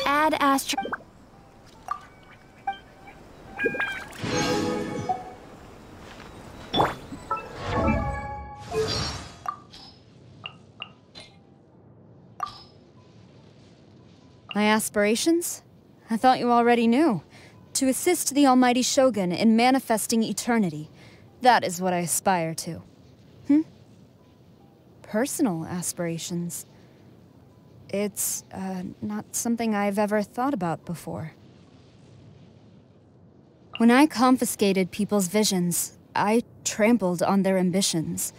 Add astro... My aspirations? I thought you already knew. To assist the Almighty Shogun in manifesting eternity. That is what I aspire to. Personal aspirations. It's, not something I've ever thought about before. When I confiscated people's visions, I trampled on their ambitions.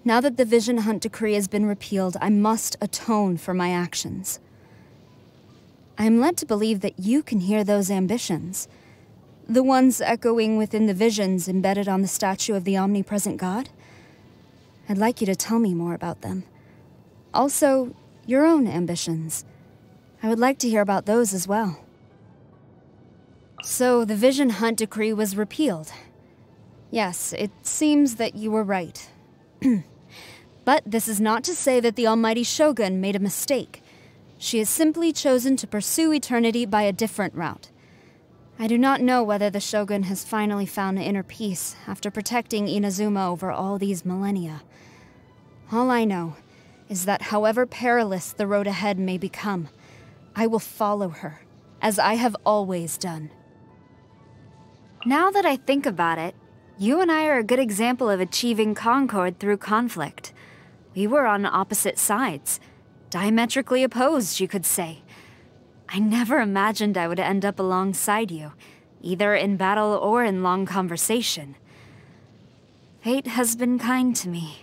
Now that the Vision Hunt Decree has been repealed, I must atone for my actions. I am led to believe that you can hear those ambitions. The ones echoing within the visions embedded on the statue of the omnipresent God? I'd like you to tell me more about them. Also, your own ambitions. I would like to hear about those as well. So, the Vision Hunt Decree was repealed. Yes, it seems that you were right. But this is not to say that the Almighty Shogun made a mistake. She has simply chosen to pursue eternity by a different route. I do not know whether the Shogun has finally found inner peace after protecting Inazuma over all these millennia. All I know is that however perilous the road ahead may become, I will follow her, as I have always done. Now that I think about it, you and I are a good example of achieving concord through conflict. We were on opposite sides. Diametrically opposed, you could say. I never imagined I would end up alongside you, either in battle or in long conversation. Fate has been kind to me.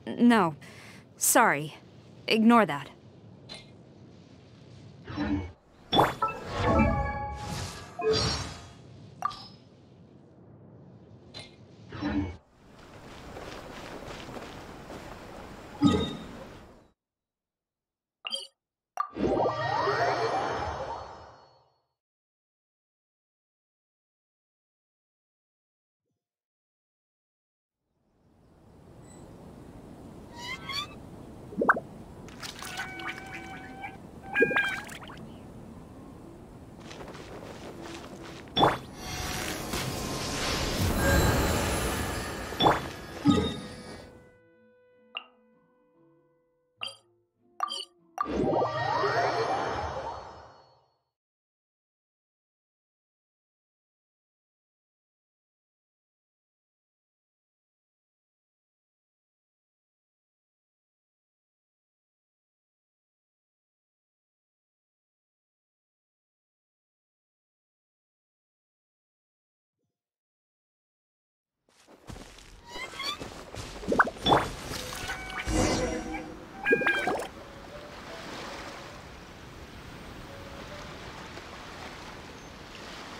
No, sorry. Ignore that.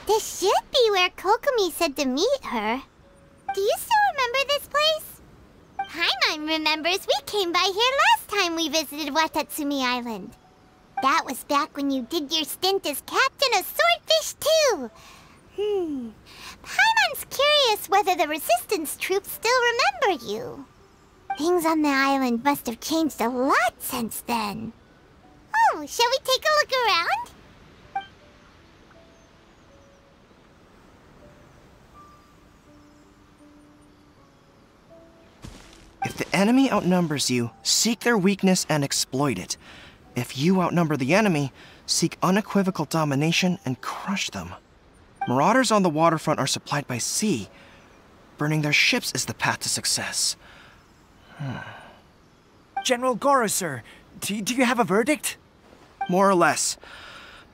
This should be where Kokomi said to meet her. Do you still remember this place? Paimon remembers we came by here last time we visited Watatsumi Island. That was back when you did your stint as captain of Swordfish too. Paimon's curious whether the Resistance troops still remember you. Things on the island must have changed a lot since then. Oh, shall we take a look around? If the enemy outnumbers you, seek their weakness and exploit it. If you outnumber the enemy, seek unequivocal domination and crush them. Marauders on the waterfront are supplied by sea. Burning their ships is the path to success. General Goro, sir, do you have a verdict? More or less.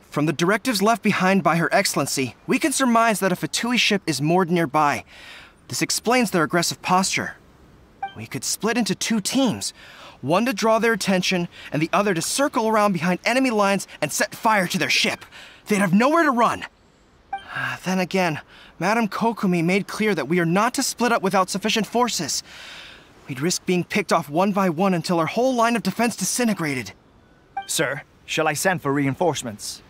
From the directives left behind by Her Excellency, we can surmise that a Fatui ship is moored nearby. This explains their aggressive posture. We could split into two teams, one to draw their attention, and the other to circle around behind enemy lines and set fire to their ship. They'd have nowhere to run. Then again, Madame Kokomi made clear that we are not to split up without sufficient forces. We'd risk being picked off one by one until our whole line of defense disintegrated. Sir, shall I send for reinforcements?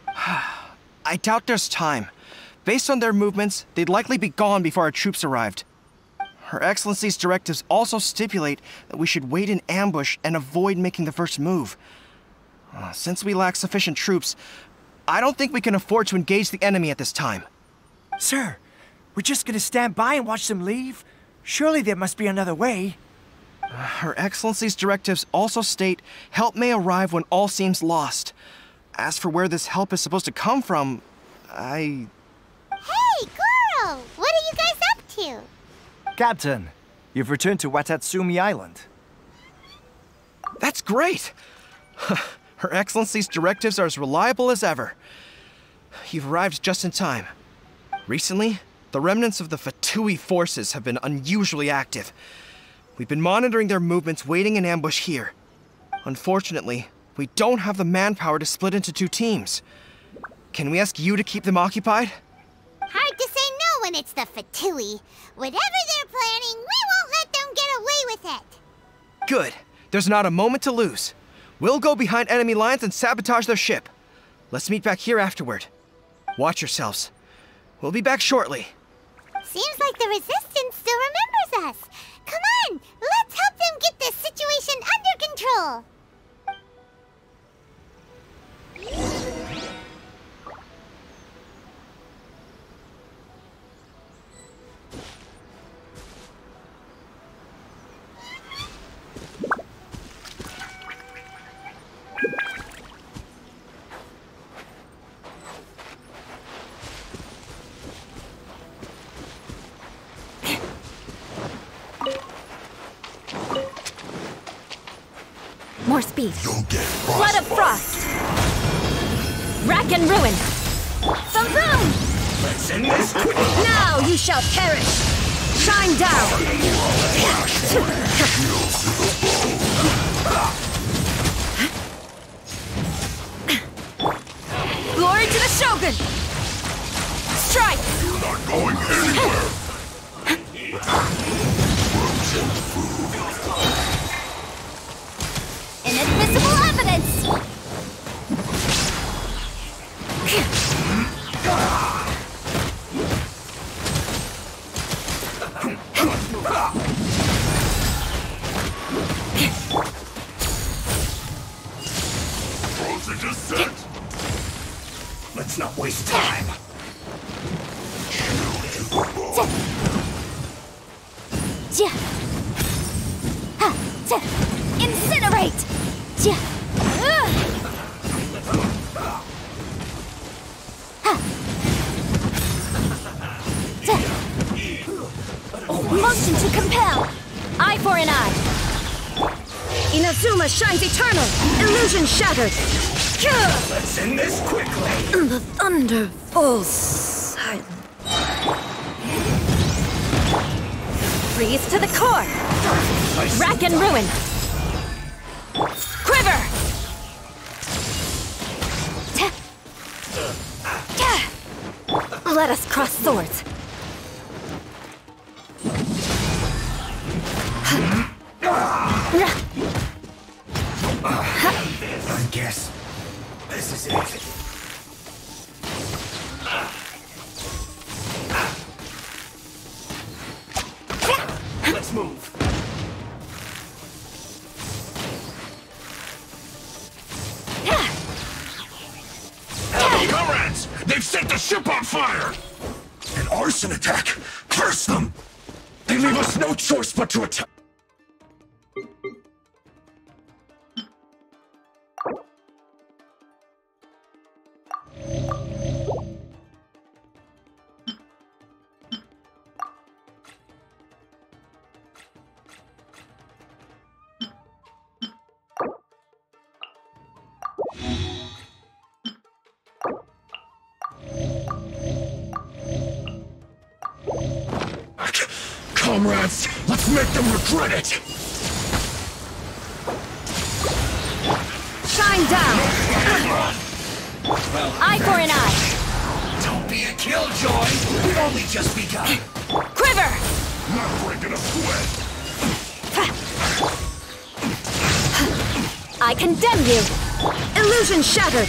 I doubt there's time. Based on their movements, they'd likely be gone before our troops arrived. Her Excellency's directives also stipulate that we should wait in ambush and avoid making the first move. Since we lack sufficient troops, I don't think we can afford to engage the enemy at this time. Sir, we're just gonna stand by and watch them leave? Surely there must be another way. Her Excellency's directives also state help may arrive when all seems lost. As for where this help is supposed to come from, Hey, Goro! What are you guys up to? Captain, you've returned to Watatsumi Island. That's great! Her Excellency's directives are as reliable as ever. You've arrived just in time. Recently, the remnants of the Fatui forces have been unusually active. We've been monitoring their movements, waiting in ambush here. Unfortunately, we don't have the manpower to split into 2 teams. Can we ask you to keep them occupied? Hard to say no when it's the Fatui. Whatever they're planning, we won't let them get away with it. Good. There's not a moment to lose. We'll go behind enemy lines and sabotage their ship. Let's meet back here afterward. Watch yourselves. We'll be back shortly. Seems like the Resistance still remembers us. Come on, let's help them get this situation under control. More speed. You'll get Flood of frost. Rack and ruin. Boom boom. Let's end this quick. Now you shall perish. Shine down. Glory to the Shogun. Strike. You're not going anywhere. Inadmissible evidence! Frozen descent. Let's not waste time. Incinerate! Motion to compel! Eye for an eye! Inazuma shines eternal! Illusion shattered! Let's end this quickly. The thunder falls silent. Freeze to the core! Rack and ruin! Quiver! Let us cross swords. I guess this is it. Let's move. Comrades! They've set the ship on fire! An arson attack! Curse them! They leave us no choice but to attack. Comrades, let's make them regret it! Shine down! Eye for an eye! Don't be a killjoy! We've only just begun! Quiver! Not breaking a sweat! I condemn you! Illusion shattered!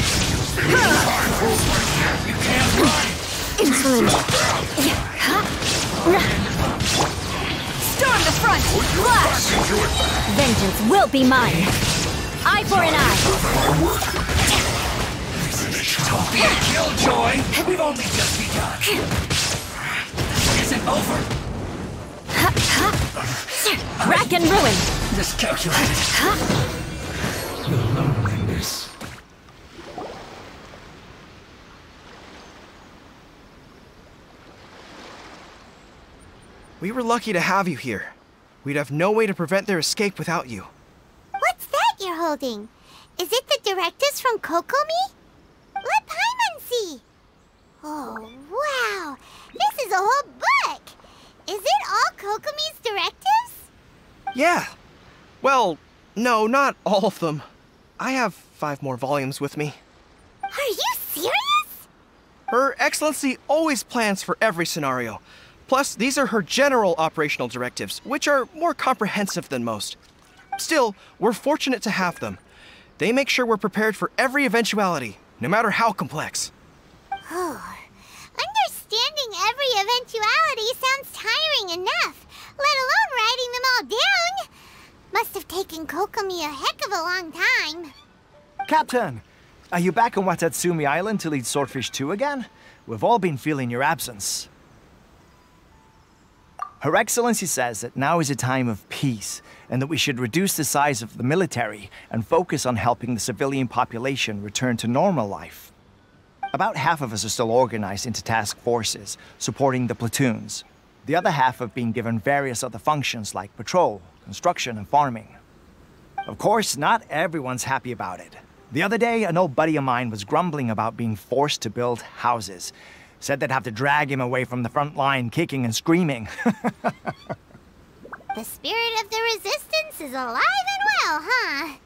You can't run! Insolent! Storm the front! Flash! Vengeance will be mine! Eye for an eye. Don't be a killjoy! We've only just begun! This isn't over! Rack and ruin! Miscalculated! The loneliness. We were lucky to have you here. We'd have no way to prevent their escape without you. What's that you're holding? Is it the directives from Kokomi? Let Paimon see! Oh, wow! This is a whole book! Is it all Kokomi's directives? Yeah. Well, no, not all of them. I have 5 more volumes with me. Are you serious? Her Excellency always plans for every scenario. Plus, these are her general operational directives, which are more comprehensive than most. Still, we're fortunate to have them. They make sure we're prepared for every eventuality, no matter how complex. Oh, understanding every eventuality sounds tiring enough, let alone writing them all down. Must have taken Kokomi a heck of a long time. Captain, are you back on Watatsumi Island to lead Swordfish 2 again? We've all been feeling your absence. Her Excellency says that now is a time of peace, and that we should reduce the size of the military and focus on helping the civilian population return to normal life. About half of us are still organized into task forces, supporting the platoons. The other half have been given various other functions like patrol, construction, and farming. Of course, not everyone's happy about it. The other day, an old buddy of mine was grumbling about being forced to build houses. Said they'd have to drag him away from the front line, kicking and screaming. The spirit of the resistance is alive and well, huh?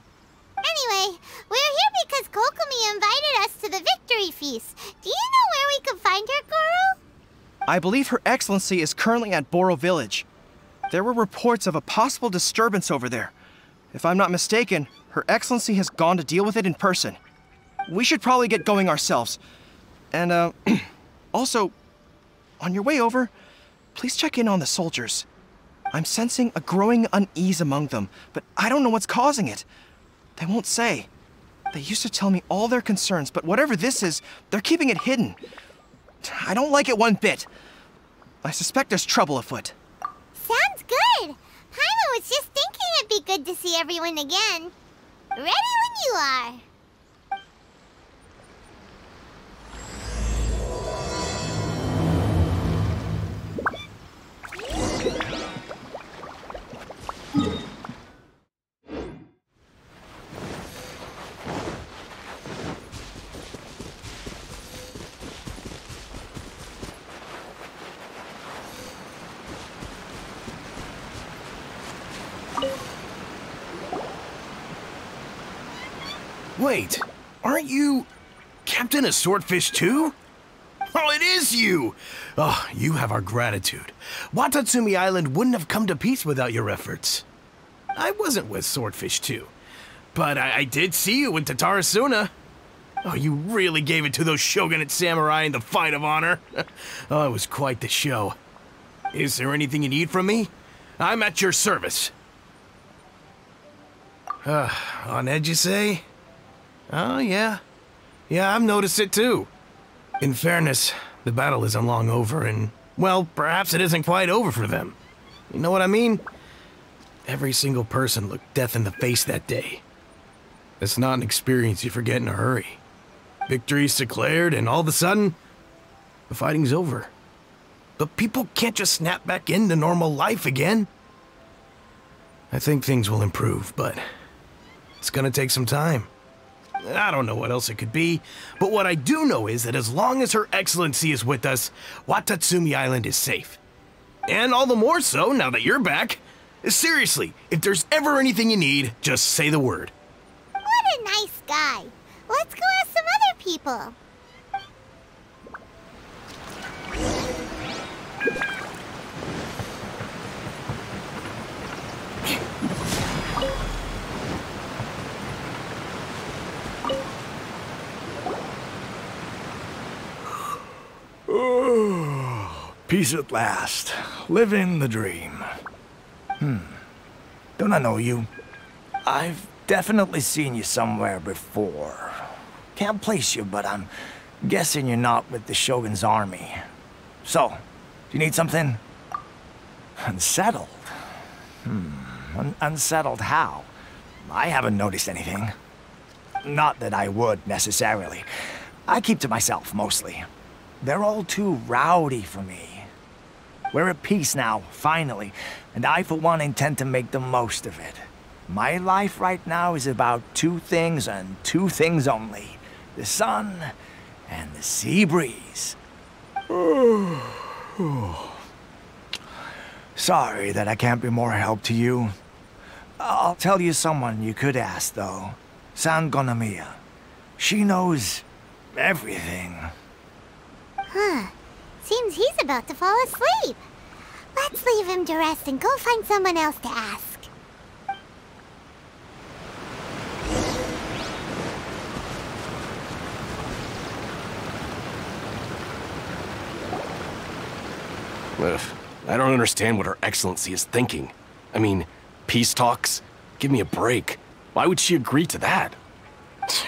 Anyway, we're here because Kokomi invited us to the victory feast. Do you know where we can find her, Goro? I believe Her Excellency is currently at Boro Village. There were reports of a possible disturbance over there. If I'm not mistaken, Her Excellency has gone to deal with it in person. We should probably get going ourselves. And, also, on your way over, please check in on the soldiers. I'm sensing a growing unease among them, but I don't know what's causing it. They won't say. They used to tell me all their concerns, but whatever this is, they're keeping it hidden. I don't like it one bit. I suspect there's trouble afoot. Sounds good. Paimon was just thinking it'd be good to see everyone again. Ready when you are. Wait, aren't you Captain of Swordfish too? Oh, it is you! Oh, you have our gratitude. Watatsumi Island wouldn't have come to peace without your efforts. I wasn't with Swordfish 2, but I did see you with Tatarasuna. Oh, you really gave it to those shogunate samurai in the fight of honor. Oh, it was quite the show. Is there anything you need from me? I'm at your service. On edge, you say? Oh, yeah. Yeah, I've noticed it too. In fairness, the battle isn't long over, and, well, perhaps it isn't quite over for them. You know what I mean? Every single person looked death in the face that day. It's not an experience you forget in a hurry. Victory's declared, and all of a sudden, the fighting's over. But people can't just snap back into normal life again. I think things will improve, but it's gonna take some time. I don't know what else it could be, but what I do know is that as long as Her Excellency is with us, Watatsumi Island is safe. And all the more so now that you're back. Seriously, if there's ever anything you need, just say the word. What a nice guy. Let's go ask some other people. Peace at last. Living the dream. Don't I know you? I've definitely seen you somewhere before. Can't place you, but I'm guessing you're not with the Shogun's army. So, do you need something? Unsettled? Unsettled how? I haven't noticed anything. Not that I would, necessarily. I keep to myself, mostly. They're all too rowdy for me. We're at peace now, finally, and I, for one, intend to make the most of it. My life right now is about two things and two things only. The sun and the sea breeze. Sorry that I can't be more help to you. I'll tell you someone you could ask, though. Sangonomiya. She knows everything. Huh. Seems he's about to fall asleep. Let's leave him to rest and go find someone else to ask. Ugh, I don't understand what Her Excellency is thinking. I mean, peace talks? Give me a break. Why would she agree to that?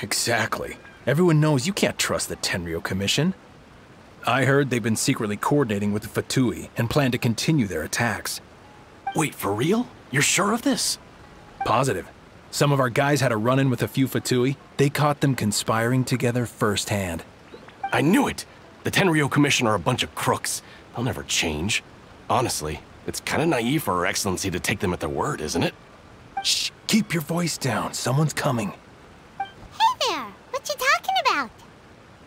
Exactly. Everyone knows you can't trust the Tenryou Commission. I heard they've been secretly coordinating with the Fatui and plan to continue their attacks. Wait, for real? You're sure of this? Positive. Some of our guys had a run-in with a few Fatui. They caught them conspiring together firsthand. I knew it! The Tenryou Commission are a bunch of crooks. They'll never change. Honestly, it's kind of naive for Her Excellency to take them at their word, isn't it? Shh! Keep your voice down. Someone's coming. Hey there! What you talking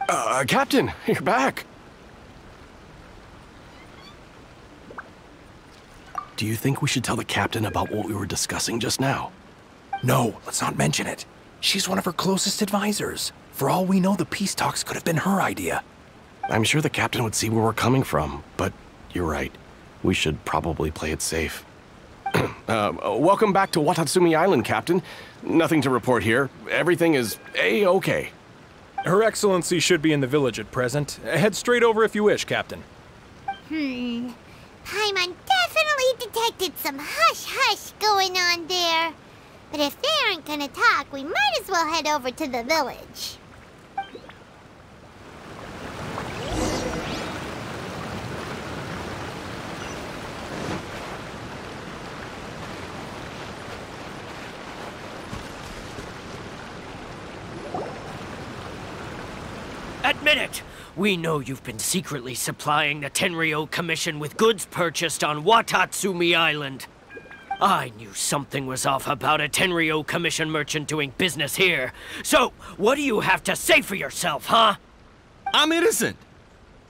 about? Captain, you're back. Do you think we should tell the captain about what we were discussing just now? No, let's not mention it. She's one of her closest advisors. For all we know, the peace talks could have been her idea. I'm sure the captain would see where we're coming from, but you're right. We should probably play it safe. Welcome back to Watatsumi Island, Captain. Nothing to report here. Everything is A-okay. Her Excellency should be in the village at present. Head straight over if you wish, Captain. Paimon definitely detected some hush-hush going on there. But if they aren't gonna talk, we might as well head over to the village. Admit it! We know you've been secretly supplying the Tenryou Commission with goods purchased on Watatsumi Island. I knew something was off about a Tenryou Commission merchant doing business here. So, what do you have to say for yourself, huh? I'm innocent!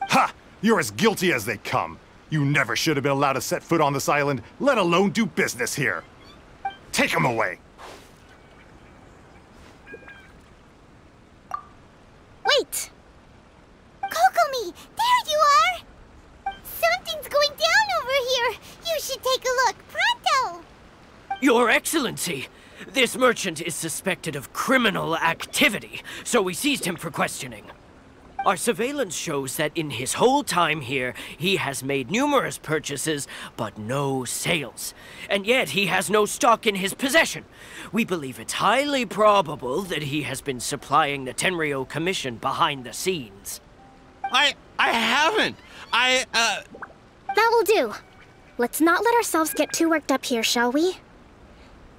Ha! You're as guilty as they come. You never should have been allowed to set foot on this island, let alone do business here. Take him away! Wait! Kokomi! There you are! Something's going down over here! You should take a look, pronto! Your Excellency! This merchant is suspected of criminal activity, so we seized him for questioning. Our surveillance shows that in his whole time here, he has made numerous purchases, but no sales. And yet he has no stock in his possession. We believe it's highly probable that he has been supplying the Tenryou Commission behind the scenes. I haven't! That will do. Let's not let ourselves get too worked up here, shall we?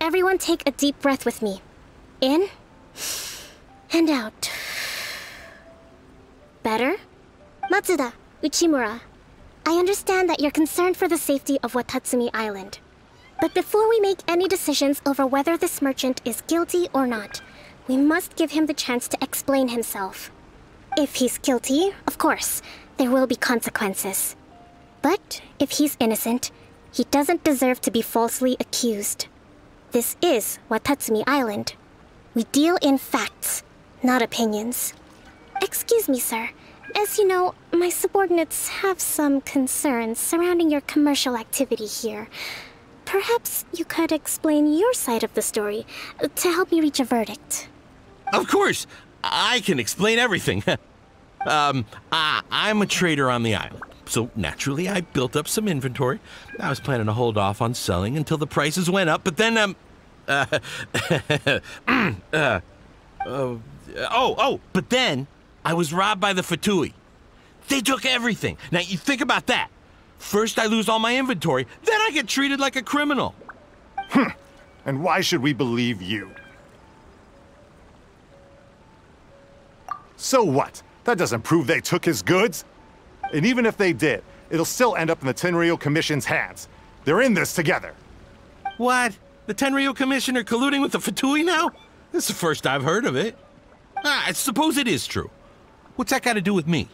Everyone take a deep breath with me. In and out. Better? Matsuda, Uchimura, I understand that you're concerned for the safety of Watatsumi Island. But before we make any decisions over whether this merchant is guilty or not, we must give him the chance to explain himself. If he's guilty, of course, there will be consequences. But if he's innocent, he doesn't deserve to be falsely accused. This is Watatsumi Island. We deal in facts, not opinions. Excuse me, sir. As you know, my subordinates have some concerns surrounding your commercial activity here. Perhaps you could explain your side of the story to help me reach a verdict. Of course! I can explain everything. I'm a trader on the island, so naturally I built up some inventory. I was planning to hold off on selling until the prices went up, but then, But then I was robbed by the Fatui. They took everything. Now, you think about that. First, I lose all my inventory, then I get treated like a criminal. And why should we believe you? So what? That doesn't prove they took his goods. And even if they did, it'll still end up in the Tenryou Commission's hands. They're in this together. What? The Tenryou Commission are colluding with the Fatui now? This is the first I've heard of it. I suppose it is true. What's that got to do with me?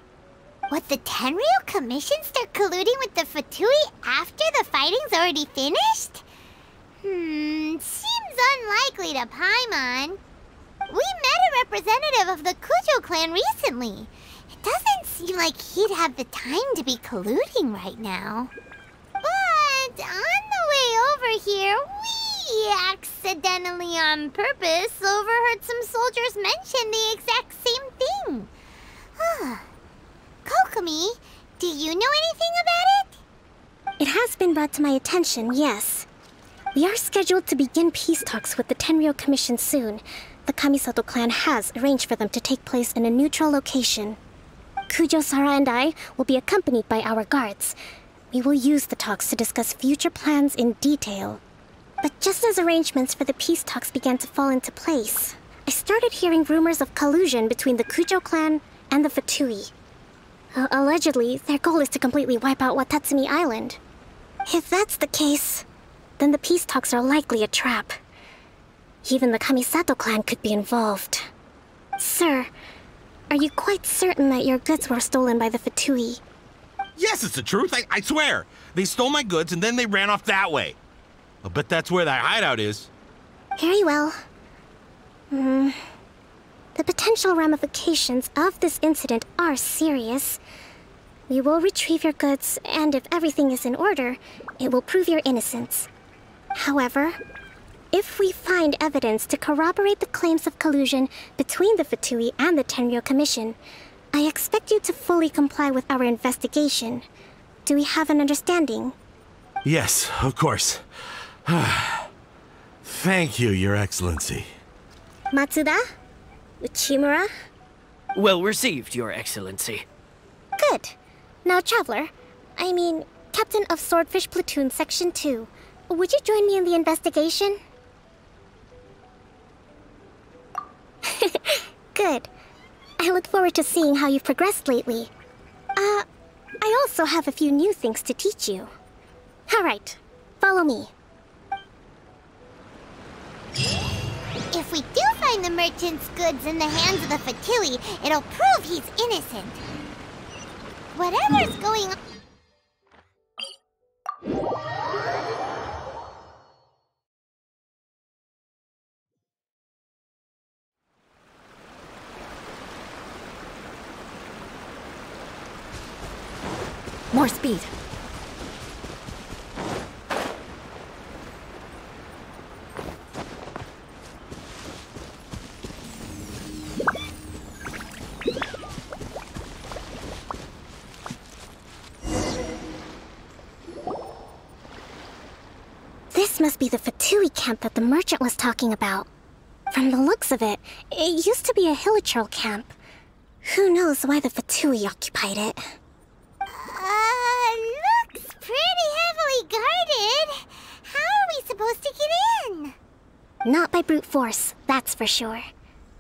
What, the Tenryou Commission start colluding with the Fatui after the fighting's already finished? Seems unlikely to Paimon. We met a representative of the Kujou clan recently. It doesn't seem like he'd have the time to be colluding right now. But on the way over here, we accidentally on purpose overheard some soldiers mention the exact same thing. Kokomi, do you know anything about it? It has been brought to my attention, yes. We are scheduled to begin peace talks with the Tenryou Commission soon. The Kamisato clan has arranged for them to take place in a neutral location. Kujou, Sara, and I will be accompanied by our guards. We will use the talks to discuss future plans in detail. But just as arrangements for the peace talks began to fall into place, I started hearing rumors of collusion between the Kujou clan and the Fatui. Allegedly, their goal is to completely wipe out Watatsumi Island. If that's the case, then the peace talks are likely a trap. Even the Kamisato clan could be involved. Sir, are you quite certain that your goods were stolen by the Fatui? Yes, it's the truth. I swear. They stole my goods and then they ran off that way. I'll bet that's where that hideout is. Very well. The potential ramifications of this incident are serious. We will retrieve your goods, and if everything is in order, it will prove your innocence. However, if we find evidence to corroborate the claims of collusion between the Fatui and the Tenryou Commission, I expect you to fully comply with our investigation. Do we have an understanding? Yes, of course. Thank you, Your Excellency. Matsuda? Uchimura? Well received, Your Excellency. Good. Now, Traveler, Captain of Swordfish Platoon Section 2, would you join me in the investigation? Good. I look forward to seeing how you've progressed lately. I also have a few new things to teach you. All right, follow me. If we do find the merchant's goods in the hands of the Fatui, it'll prove he's innocent. Whatever's going on... More speed. This must be the Fatui camp that the merchant was talking about. From the looks of it, it used to be a hilichurl camp. Who knows why the Fatui occupied it? Looks pretty heavily guarded. How are we supposed to get in? Not by brute force, that's for sure.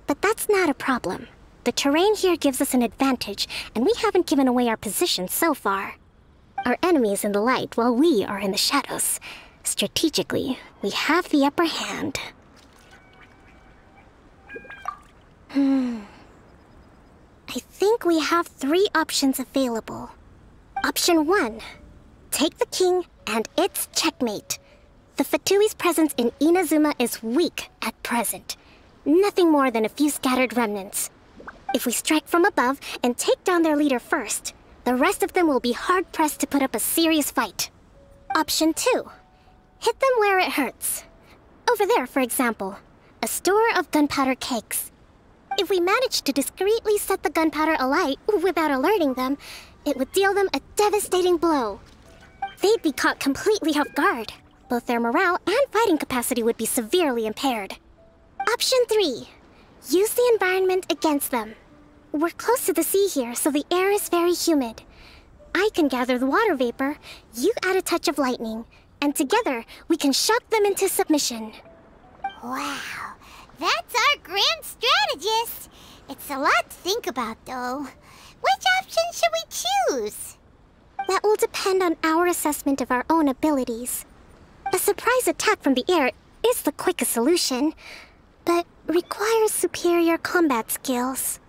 But that's not a problem. The terrain here gives us an advantage, and we haven't given away our position so far. Our enemy is in the light while we are in the shadows. Strategically, we have the upper hand. I think we have 3 options available. Option 1. Take the king, and it's checkmate. The Fatui's presence in Inazuma is weak at present. Nothing more than a few scattered remnants. If we strike from above and take down their leader first, the rest of them will be hard-pressed to put up a serious fight. Option 2. Hit them where it hurts. Over there, for example, a store of gunpowder kegs. If we manage to discreetly set the gunpowder alight without alerting them, it would deal them a devastating blow. They'd be caught completely off guard. Both their morale and fighting capacity would be severely impaired. Option 3. Use the environment against them. We're close to the sea here, so the air is very humid. I can gather the water vapor, you add a touch of lightning, and together we can shock them into submission. Wow, that's our grand strategist. It's a lot to think about, though. Which option should we choose? That will depend on our assessment of our own abilities. A surprise attack from the air is the quickest solution, but requires superior combat skills.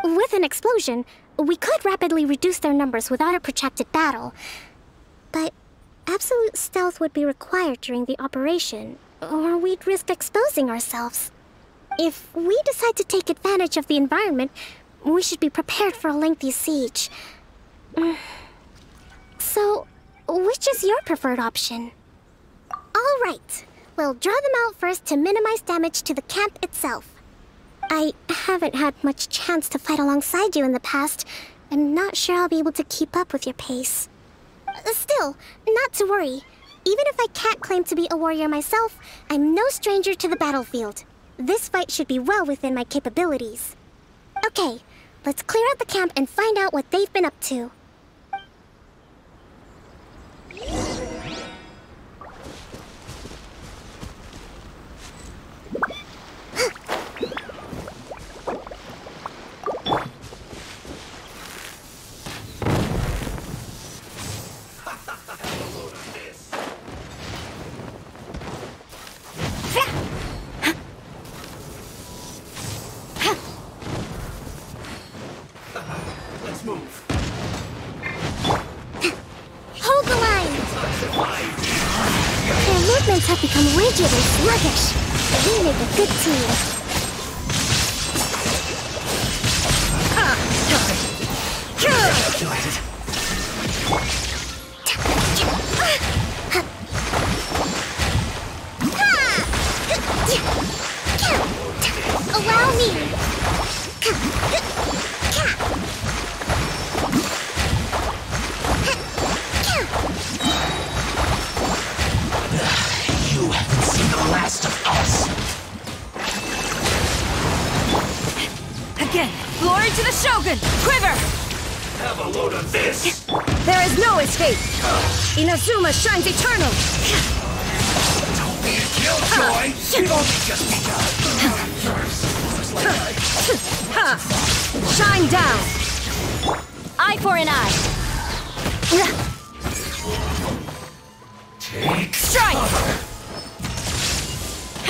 With an explosion, we could rapidly reduce their numbers without a protracted battle, but absolute stealth would be required during the operation, or we'd risk exposing ourselves. If we decide to take advantage of the environment, we should be prepared for a lengthy siege. So, which is your preferred option? All right, we'll draw them out first to minimize damage to the camp itself. I haven't had much chance to fight alongside you in the past. I'm not sure I'll be able to keep up with your pace. Still, not to worry. Even if I can't claim to be a warrior myself, I'm no stranger to the battlefield. This fight should be well within my capabilities. Okay, let's clear out the camp and find out what they've been up to. Let's move. Hold the line! Their movements have become rigid and sluggish. We make a good team. Allow me! You haven't seen the last of us. Again, glory to the Shogun! Quiver! Have a load of this. There is no escape! Inazuma shines eternal! Don't be a killjoy! We've only just begun. Shine down! Eye for an eye! Take Strike!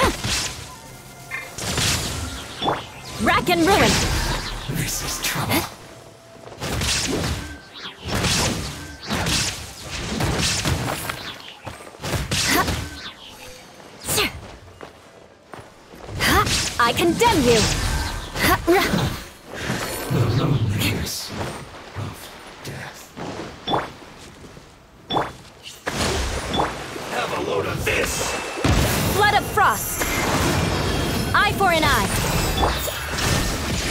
cover. Rack and ruin! This is trouble. I condemn you! The loneliness of death. Have a load of this. Flood of frost! Eye for an eye!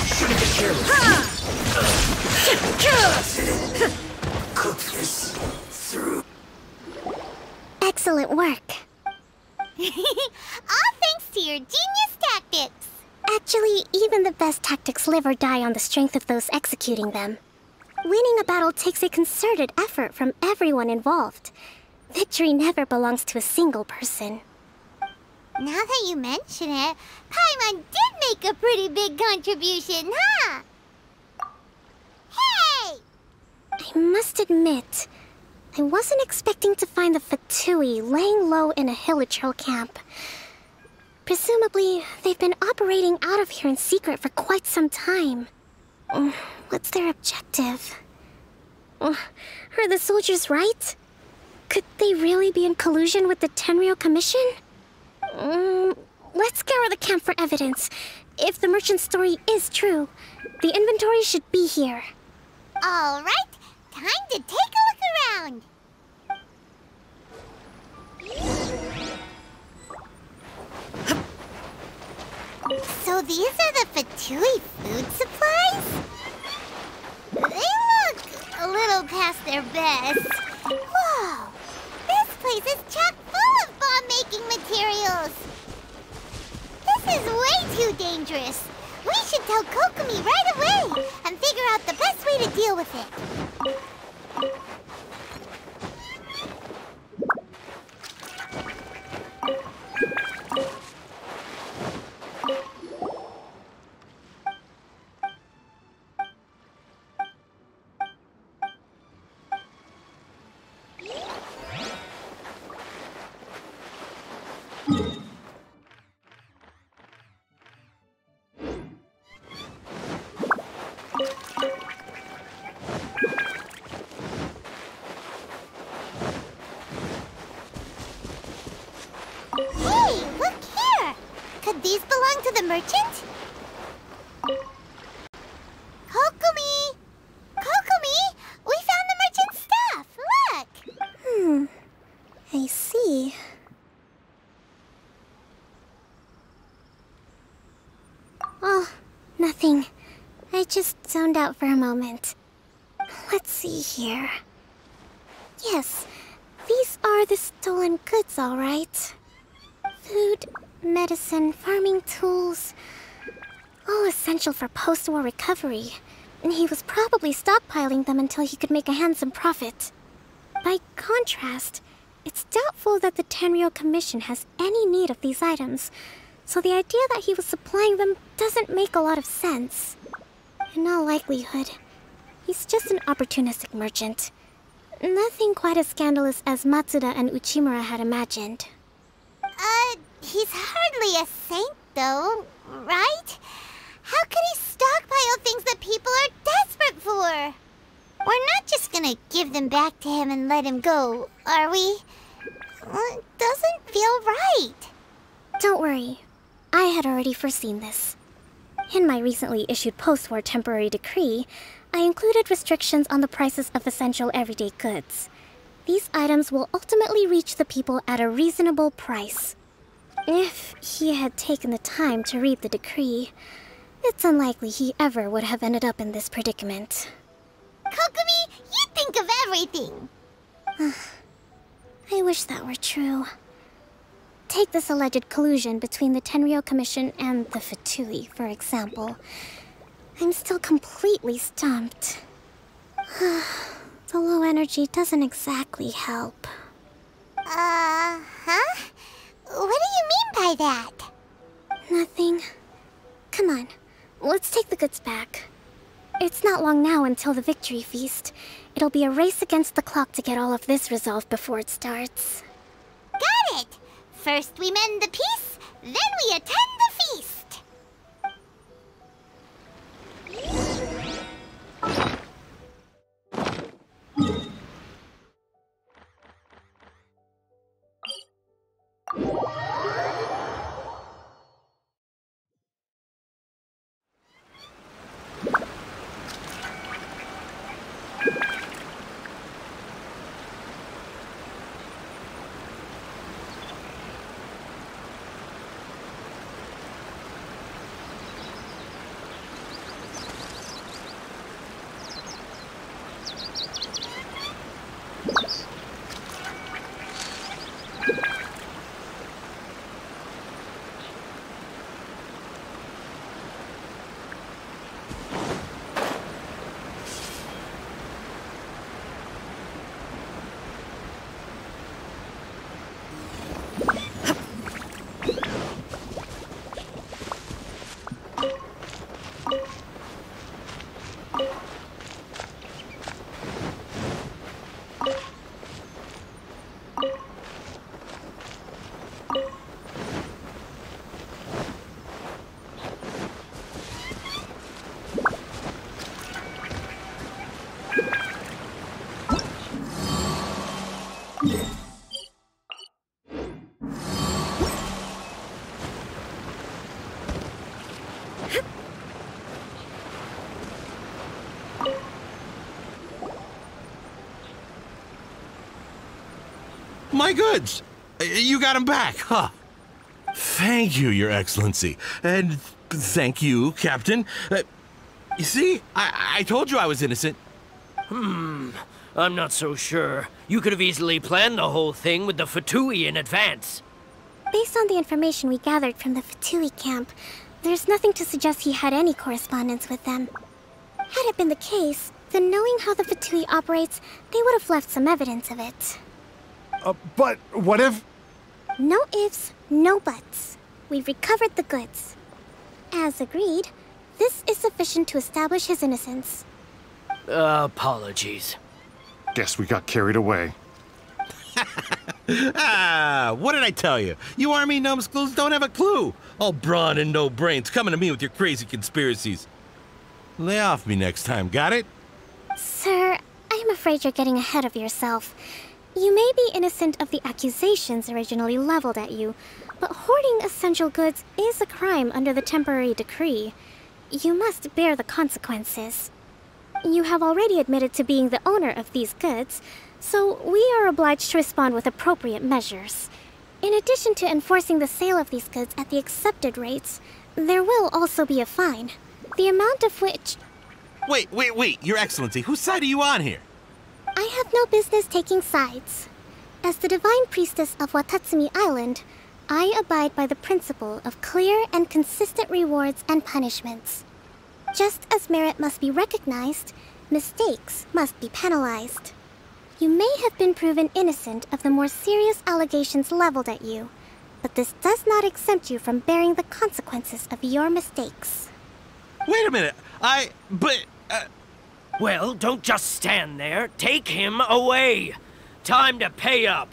Shouldn't get careless. Cook this through. Excellent work. All thanks to your genius tactics. Actually, even the best tactics live or die on the strength of those executing them. Winning a battle takes a concerted effort from everyone involved. Victory never belongs to a single person. Now that you mention it, Paimon did make a pretty big contribution, huh? Hey! I must admit, I wasn't expecting to find the Fatui laying low in a Hilichurl camp. Presumably, they've been operating out of here in secret for quite some time. What's their objective? Are the soldiers right? Could they really be in collusion with the Tenryou Commission? Let's scour the camp for evidence. If the merchant's story is true, the inventory should be here. All right, time to take a look around. So these are the Fatui food supplies? They look a little past their best. Whoa! This place is chock full of dangerous. We should tell Kokomi right away and figure out the best way to deal with it. Hey, look here! Could these belong to the merchant? Kokomi! Kokomi! We found the merchant's stuff! Look! I see. Oh, nothing. I just zoned out for a moment. Let's see here. Yes, these are the stolen goods, all right. Food, medicine, farming tools. All essential for post-war recovery. And he was probably stockpiling them until he could make a handsome profit. By contrast, it's doubtful that the Tenryou Commission has any need of these items, so the idea that he was supplying them doesn't make a lot of sense. In all likelihood, he's just an opportunistic merchant. Nothing quite as scandalous as Matsuda and Uchimura had imagined. He's hardly a saint, though, right? How could he stockpile things that people are desperate for? We're not just gonna give them back to him and let him go, are we? It doesn't feel right. Don't worry. I had already foreseen this. In my recently issued post-war temporary decree, I included restrictions on the prices of essential everyday goods. These items will ultimately reach the people at a reasonable price. If he had taken the time to read the decree, it's unlikely he ever would have ended up in this predicament. Kokomi, you think of everything! I wish that were true. Take this alleged collusion between the Tenryou Commission and the Fatui, for example. I'm still completely stumped. The low energy doesn't exactly help. Huh? What do you mean by that? Nothing. Come on, let's take the goods back. It's not long now until the victory feast. It'll be a race against the clock to get all of this resolved before it starts. Got it! First we mend the peace, then we attend the feast! My goods! You got them back, huh? Thank you, Your Excellency. And thank you, Captain. You see, I told you I was innocent. I'm not so sure. You could have easily planned the whole thing with the Fatui in advance. Based on the information we gathered from the Fatui camp, there's nothing to suggest he had any correspondence with them. Had it been the case, then knowing how the Fatui operates, they would have left some evidence of it. But what if... No ifs, no buts. We've recovered the goods. As agreed, this is sufficient to establish his innocence. Apologies. Guess we got carried away. What did I tell you? You army numbskulls don't have a clue. All brawn and no brains coming to me with your crazy conspiracies. Lay off me next time, got it? Sir, I'm afraid you're getting ahead of yourself. You may be innocent of the accusations originally leveled at you, but hoarding essential goods is a crime under the temporary decree. You must bear the consequences. You have already admitted to being the owner of these goods, so we are obliged to respond with appropriate measures. In addition to enforcing the sale of these goods at the accepted rates, there will also be a fine, the amount of which... Wait, Your Excellency, whose side are you on here? I have no business taking sides. As the Divine Priestess of Watatsumi Island, I abide by the principle of clear and consistent rewards and punishments. Just as merit must be recognized, mistakes must be penalized. You may have been proven innocent of the more serious allegations leveled at you, but this does not exempt you from bearing the consequences of your mistakes. Wait a minute, Well, don't just stand there. Take him away. Time to pay up.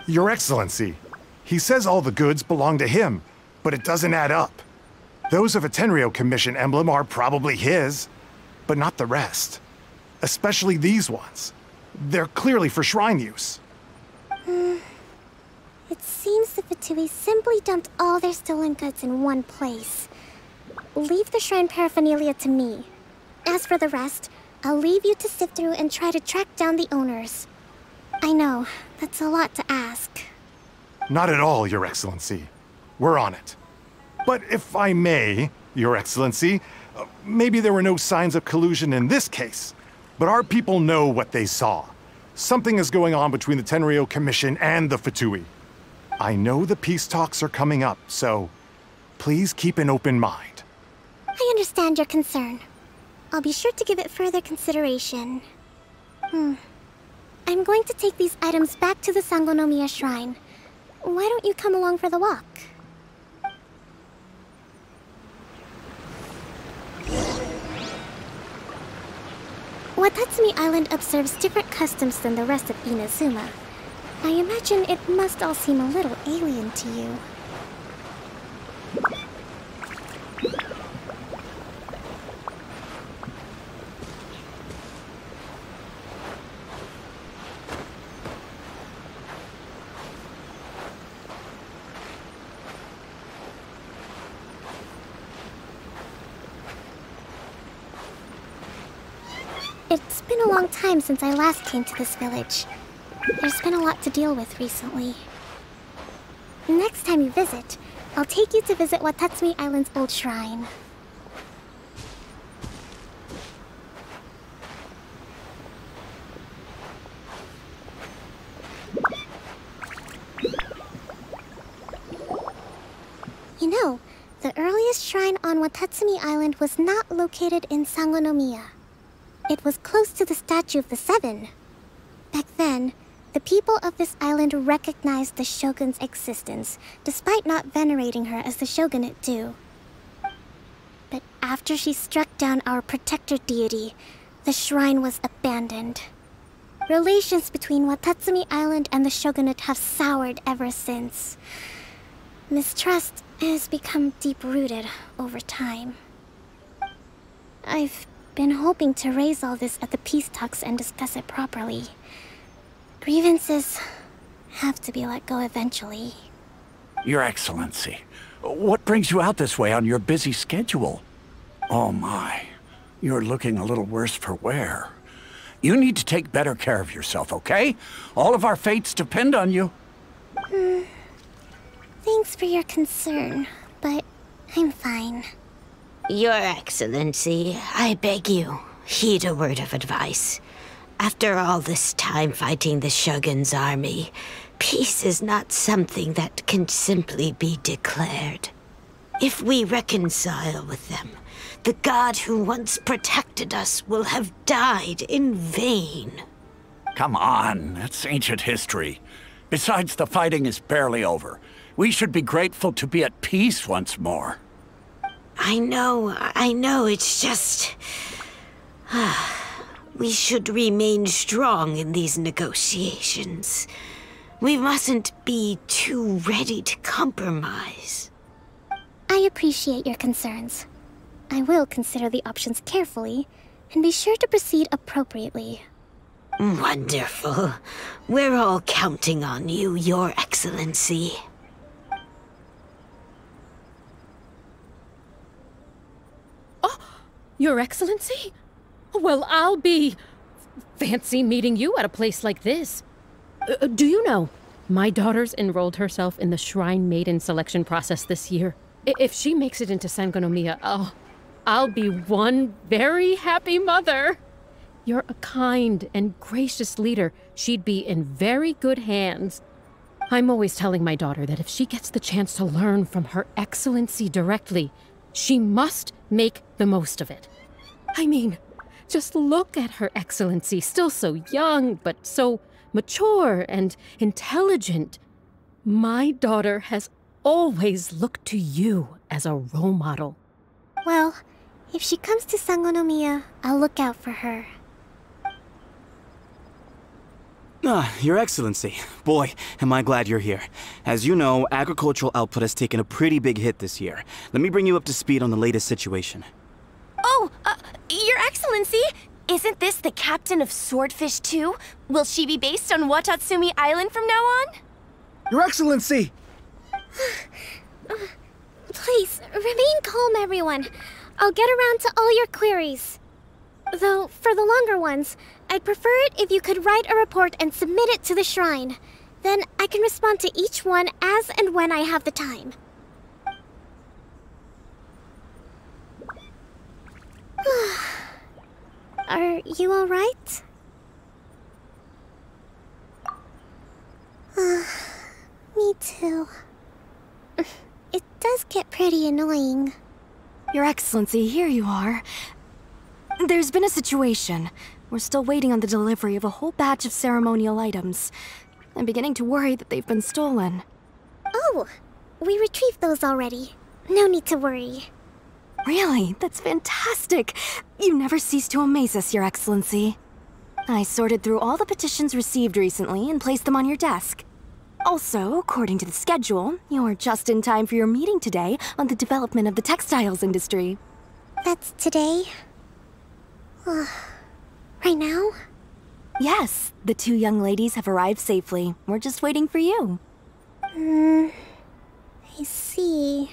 Your Excellency, he says all the goods belong to him, but it doesn't add up. Those of a Tenryou Commission emblem are probably his, but not the rest. Especially these ones. They're clearly for shrine use. It seems the Fatui simply dumped all their stolen goods in one place. Leave the shrine paraphernalia to me. As for the rest, I'll leave you to sift through and try to track down the owners. I know, that's a lot to ask. Not at all, Your Excellency. We're on it. But if I may, Your Excellency, maybe there were no signs of collusion in this case, but our people know what they saw. Something is going on between the Tenryou Commission and the Fatui. I know the peace talks are coming up, so please keep an open mind. I understand your concern. I'll be sure to give it further consideration. I'm going to take these items back to the Sangonomiya Shrine. Why don't you come along for the walk? Watatsumi Island observes different customs than the rest of Inazuma. I imagine it must all seem a little alien to you. It's been a long time since I last came to this village. There's been a lot to deal with recently. Next time you visit, I'll take you to visit Watatsumi Island's old shrine. You know, the earliest shrine on Watatsumi Island was not located in Sangonomiya. It was close to the Statue of the Seven. Back then, the people of this island recognized the shogun's existence, despite not venerating her as the shogunate do. But after she struck down our protector deity, the shrine was abandoned. Relations between Watatsumi Island and the shogunate have soured ever since. Mistrust has become deep-rooted over time. I've been hoping to raise all this at the peace talks and discuss it properly. Grievances have to be let go eventually. Your Excellency, what brings you out this way on your busy schedule? Oh my, you're looking a little worse for wear. You need to take better care of yourself, okay? All of our fates depend on you. Thanks for your concern, but I'm fine. Your Excellency, I beg you, heed a word of advice. After all this time fighting the Shogun's army, peace is not something that can simply be declared. If we reconcile with them, the god who once protected us will have died in vain. Come on, that's ancient history. Besides, the fighting is barely over. We should be grateful to be at peace once more. I know, it's just... we should remain strong in these negotiations. We mustn't be too ready to compromise. I appreciate your concerns. I will consider the options carefully, and be sure to proceed appropriately. Wonderful. We're all counting on you, Your Excellency. Oh, Your Excellency? Well, I'll be... fancy meeting you at a place like this. Do you know, my daughter's enrolled herself in the Shrine Maiden selection process this year. If she makes it into Sangonomiya, I'll be one very happy mother. You're a kind and gracious leader. She'd be in very good hands. I'm always telling my daughter that if she gets the chance to learn from Her Excellency directly, she must make the most of it. I mean, just look at Her Excellency, still so young, but so mature and intelligent. My daughter has always looked to you as a role model. Well, if she comes to Sangonomiya, I'll look out for her. Your Excellency. Boy, am I glad you're here. As you know, agricultural output has taken a pretty big hit this year. Let me bring you up to speed on the latest situation. Oh, Your Excellency! Isn't this the captain of Swordfish 2? Will she be based on Watatsumi Island from now on? Your Excellency! Please, remain calm, everyone. I'll get around to all your queries. Though, for the longer ones, I'd prefer it if you could write a report and submit it to the shrine. Then I can respond to each one as and when I have the time. Are you alright? Me too. It does get pretty annoying. Your Excellency, here you are. There's been a situation. We're still waiting on the delivery of a whole batch of ceremonial items. I'm beginning to worry that they've been stolen. Oh, we retrieved those already. No need to worry. Really? That's fantastic! You never cease to amaze us, Your Excellency. I sorted through all the petitions received recently and placed them on your desk. Also, according to the schedule, you're just in time for your meeting today on the development of the textiles industry. That's today? Right now? Yes, the two young ladies have arrived safely. We're just waiting for you. I see.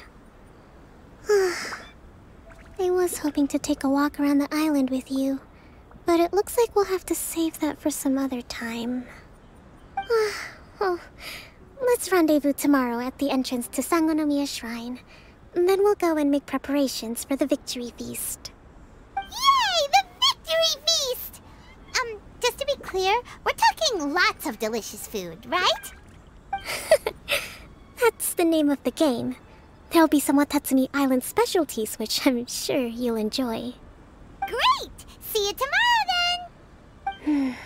I was hoping to take a walk around the island with you, but it looks like we'll have to save that for some other time. Well, let's rendezvous tomorrow at the entrance to Sangonomiya Shrine. Then we'll go and make preparations for the victory feast. Yay! The victory feast! Just to be clear, we're talking lots of delicious food, right? That's the name of the game. There'll be some Watatsumi Island specialties, which I'm sure you'll enjoy. Great! See you tomorrow, then!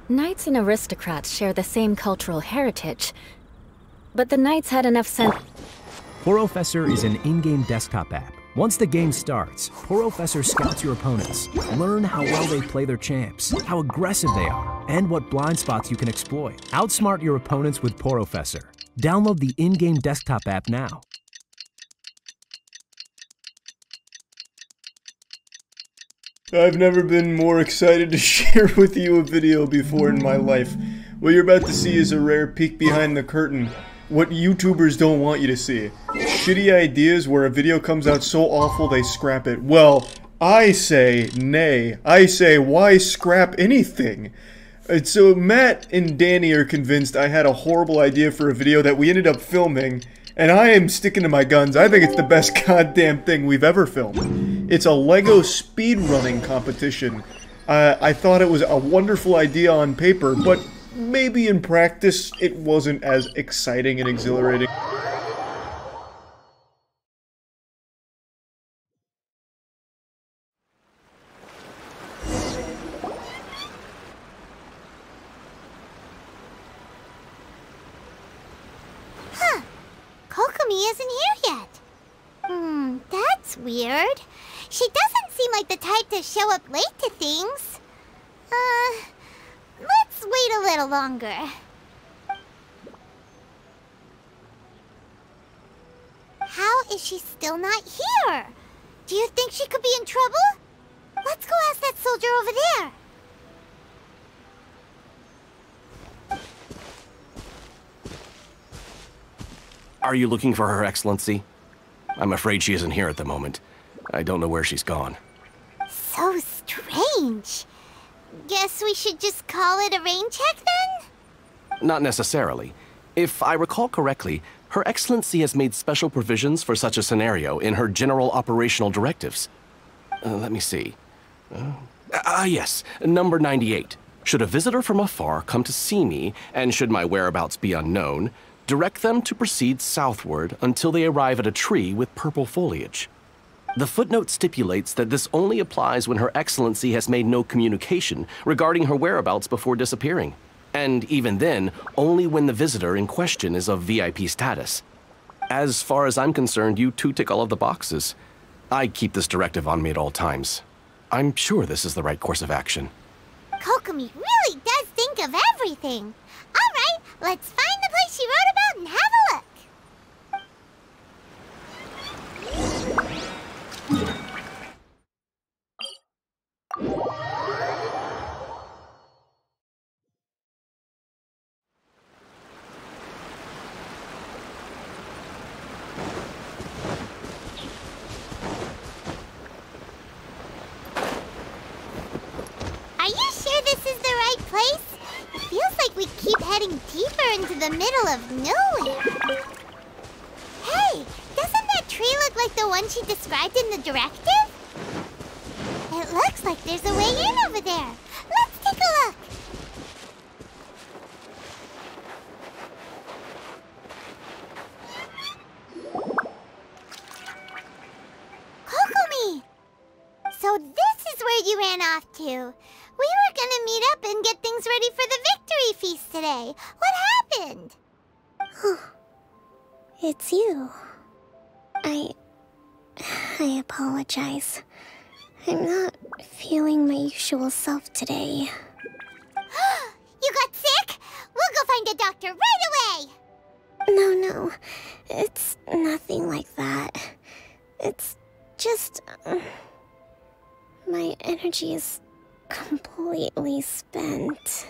Knights and aristocrats share the same cultural heritage, but the knights had enough sense... Porofessor is an in-game desktop app. Once the game starts, Porofessor scouts your opponents, learn how well they play their champs, how aggressive they are, and what blind spots you can exploit. Outsmart your opponents with Porofessor. Download the in-game desktop app now. I've never been more excited to share with you a video before in my life. What you're about to see is a rare peek behind the curtain. What YouTubers don't want you to see. Shitty ideas where a video comes out so awful they scrap it. Well, I say nay. I say why scrap anything? And so Matt and Danny are convinced I had a horrible idea for a video that we ended up filming, and I am sticking to my guns. I think it's the best goddamn thing we've ever filmed. It's a Lego speedrunning competition. I thought it was a wonderful idea on paper, but maybe in practice it wasn't as exciting and exhilarating. Huh. Kokomi isn't here yet. That's weird. She doesn't seem like the type to show up late to things. Let's wait a little longer. How is she still not here? Do you think she could be in trouble? Let's go ask that soldier over there. Are you looking for Her Excellency? I'm afraid she isn't here at the moment. I don't know where she's gone. So strange. Guess we should just call it a rain check then? Not necessarily. If I recall correctly, Her Excellency has made special provisions for such a scenario in her general operational directives. Let me see. Yes, number 98. Should a visitor from afar come to see me, and should my whereabouts be unknown, direct them to proceed southward until they arrive at a tree with purple foliage. The footnote stipulates that this only applies when Her Excellency has made no communication regarding her whereabouts before disappearing. And even then, only when the visitor in question is of VIP status. As far as I'm concerned, you two tick all of the boxes. I keep this directive on me at all times. I'm sure this is the right course of action. Kokomi really does think of everything. Alright, let's find the place she wrote about and have a look. Are you sure this is the right place? It feels like we keep heading deeper into the middle of nowhere. Hey, doesn't that tree look like the one she described in the directive? It looks like there's a way in over there. Let's take a look. Kokomi! So this is where you ran off to. We were gonna meet up and get things ready for the victory feast today. What happened? It's you. I apologize. I'm not feeling my usual self today. You got sick? We'll go find a doctor right away! No. It's nothing like that. It's just... my energy is completely spent.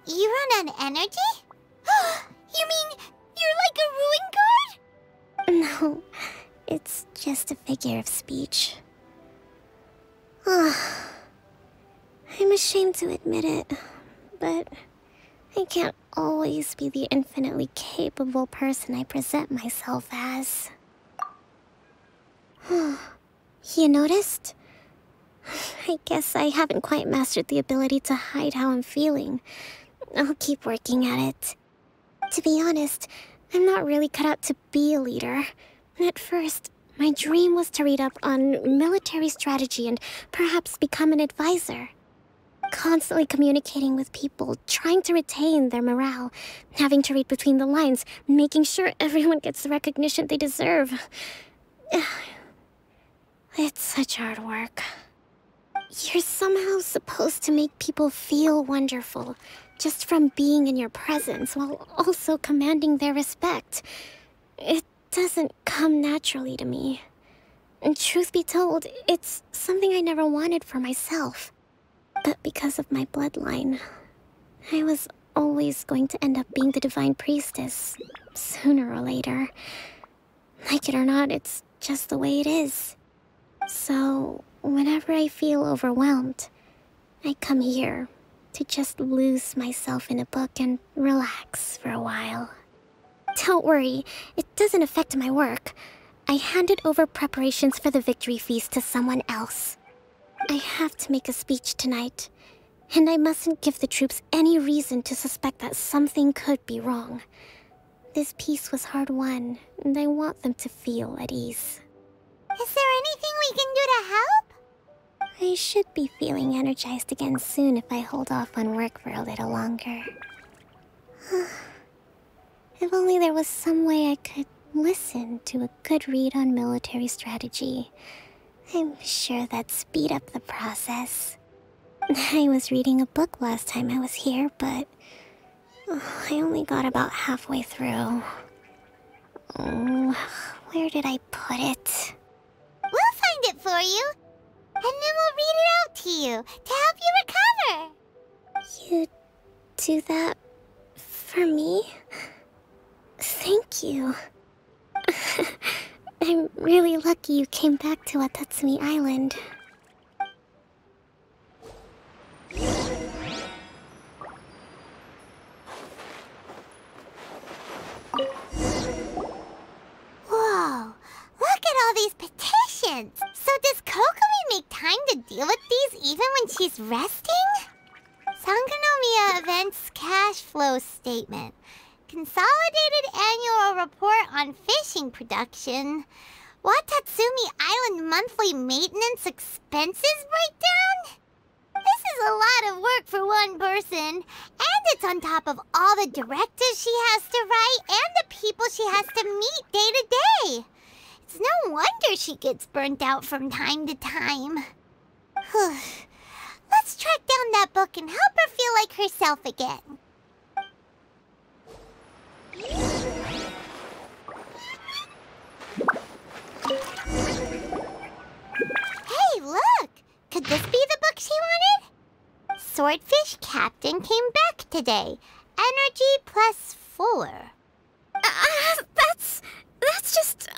You run on energy? You mean you're like a ruin guard? No, it's just a figure of speech. I'm ashamed to admit it, but I can't always be the infinitely capable person I present myself as. You noticed? I guess I haven't quite mastered the ability to hide how I'm feeling. I'll keep working at it. To be honest, I'm not really cut out to be a leader. At first, my dream was to read up on military strategy and perhaps become an advisor. constantly communicating with people, trying to retain their morale, having to read between the lines, making sure everyone gets the recognition they deserve. It's such hard work. You're somehow supposed to make people feel wonderful, just from being in your presence, while also commanding their respect. It doesn't come naturally to me. And truth be told, it's something I never wanted for myself. But because of my bloodline, I was always going to end up being the Divine Priestess, sooner or later. Like it or not, it's just the way it is. So, whenever I feel overwhelmed, I come here to just lose myself in a book and relax for a while. Don't worry, it doesn't affect my work. I handed over preparations for the victory feast to someone else. I have to make a speech tonight, and I mustn't give the troops any reason to suspect that something could be wrong. This peace was hard-won, and I want them to feel at ease. Is there anything we can do to help? I should be feeling energized again soon if I hold off on work for a little longer. If only there was some way I could listen to a good read on military strategy. I'm sure that'd speed up the process. I was reading a book last time I was here, but I only got about halfway through. Where did I put it? We'll find it for you, and then we'll read it out to you to help you recover. You do that for me? Thank you. I'm really lucky you came back to Watatsumi Island. Whoa, look at all these petitions. So does Kokomi make time to deal with these even when she's resting? Sangonomiya Events Cash Flow Statement. Consolidated Annual Report on Fishing Production. Watatsumi Island Monthly Maintenance Expenses Breakdown? This is a lot of work for one person, and it's on top of all the directives she has to write and the people she has to meet day to day. It's no wonder she gets burnt out from time to time. Let's track down that book and help her feel like herself again. Hey, look! Could this be the book she wanted? Swordfish Captain came back today. Energy +4. That's just,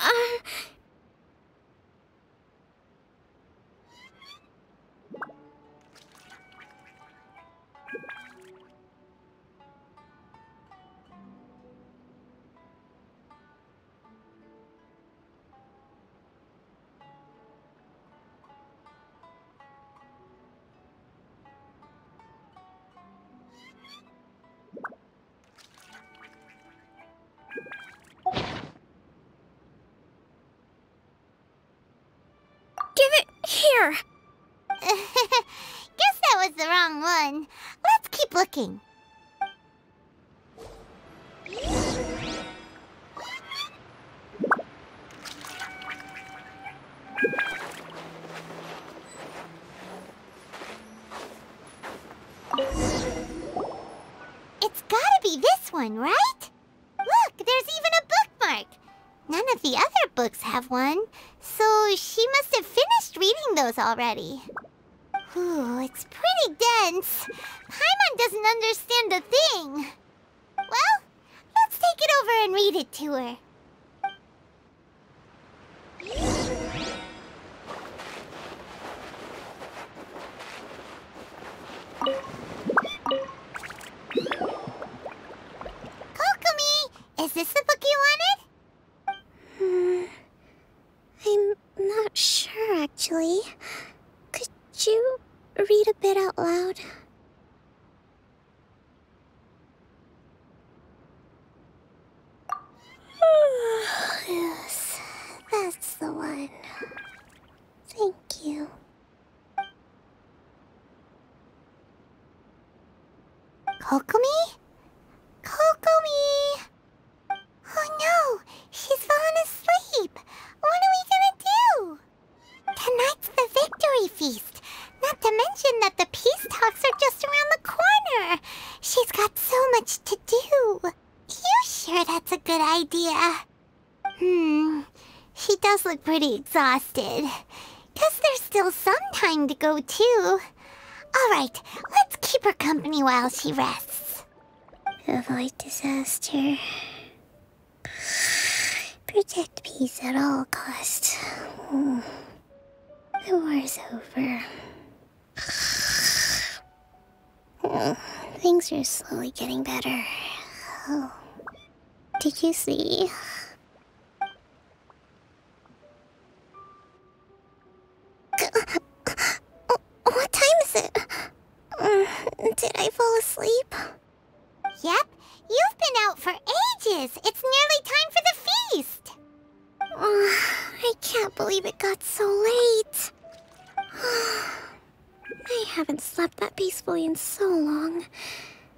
Give it here! Guess that was the wrong one. Let's keep looking. It's gotta be this one, right? Look, there's even a bookmark. None of the other books have one, so she must have finished reading those already. Ooh, it's pretty dense. Paimon doesn't understand a thing. Well, let's take it over and read it to her. Kokomi, is this the book you wanted? I'm not sure, actually. Could you read a bit out loud? Yes, that's the one. Thank you. sure that's a good idea. She does look pretty exhausted. Guess there's still some time to go, too. Alright, let's keep her company while she rests. Avoid disaster. Protect peace at all costs. The war's over. Things are slowly getting better. Oh. Did you see? What time is it? Did I fall asleep? Yep, you've been out for ages. It's nearly time for the feast. I can't believe it got so late. I haven't slept that peacefully in so long.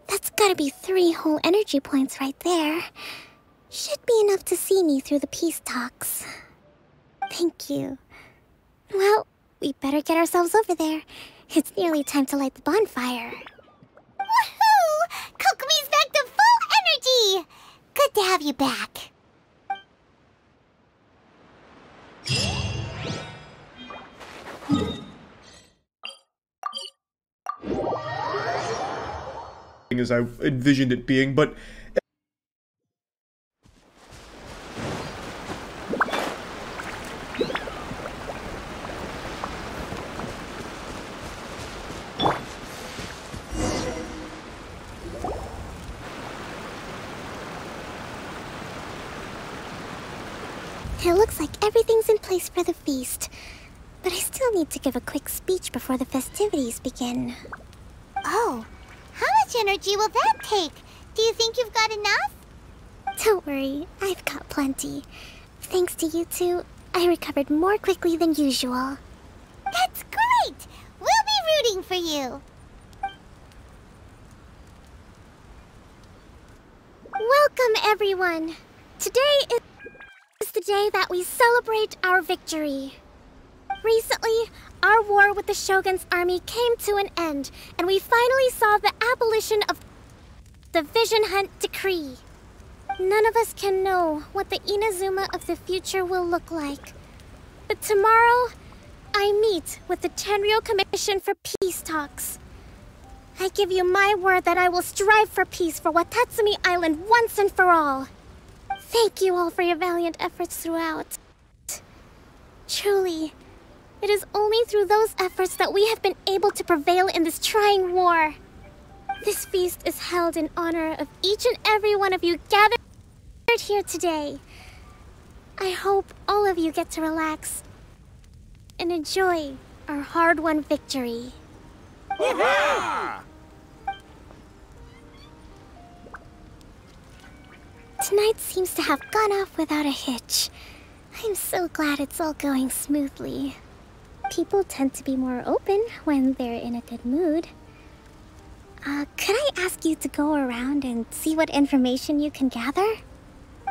That's gotta be 3 whole energy points right there. Should be enough to see me through the peace talks. Thank you. Well, we better get ourselves over there. It's nearly time to light the bonfire. Woohoo! Kokomi's back to full energy! Good to have you back. As I envisioned it being, but it looks like everything's in place for the feast, but I still need to give a quick speech before the festivities begin. Oh. How much energy will that take? Do you think you've got enough? Don't worry, I've got plenty. Thanks to you two, I recovered more quickly than usual. That's great! We'll be rooting for you. Welcome, everyone. Today is the day that we celebrate our victory. Recently, our war with the Shogun's army came to an end, and we finally saw the abolition of the Vision Hunt Decree. None of us can know what the Inazuma of the future will look like. But tomorrow, I meet with the Tenryou Commission for Peace Talks. I give you my word that I will strive for peace for Watatsumi Island once and for all. Thank you all for your valiant efforts throughout. Truly, it is only through those efforts that we have been able to prevail in this trying war. This feast is held in honor of each and every one of you gathered here today. I hope all of you get to relax and enjoy our hard-won victory. Hurrah! Tonight seems to have gone off without a hitch. I'm so glad it's all going smoothly. People tend to be more open when they're in a good mood. Could I ask you to go around and see what information you can gather?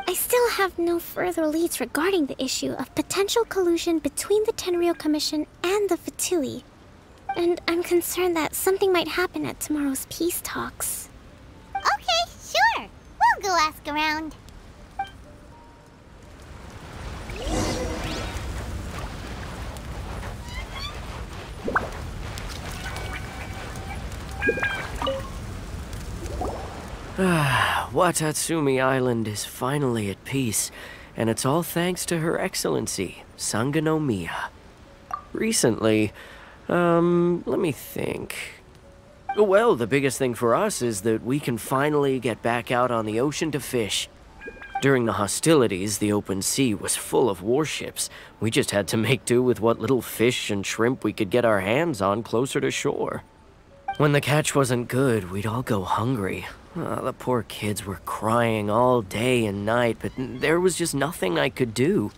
I still have no further leads regarding the issue of potential collusion between the Tenryou Commission and the Fatui. And I'm concerned that something might happen at tomorrow's peace talks. Okay, sure. We'll go ask around. Watatsumi Island is finally at peace, and it's all thanks to Her Excellency, Sangonomiya. Recently, let me think. Well, the biggest thing for us is that we can finally get back out on the ocean to fish. During the hostilities, the open sea was full of warships. We just had to make do with what little fish and shrimp we could get our hands on closer to shore. When the catch wasn't good, we'd all go hungry. The poor kids were crying all day and night, but there was just nothing I could do.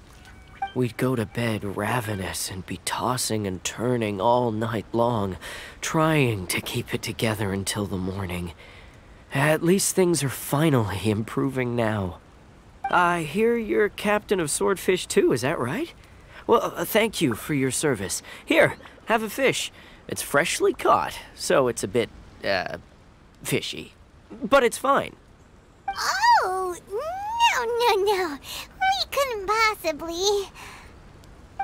We'd go to bed ravenous and be tossing and turning all night long, trying to keep it together until the morning. At least things are finally improving now. I hear you're captain of Swordfish too, is that right? Well, thank you for your service. Here, have a fish. It's freshly caught, so it's a bit, fishy. But it's fine. Oh, Possibly.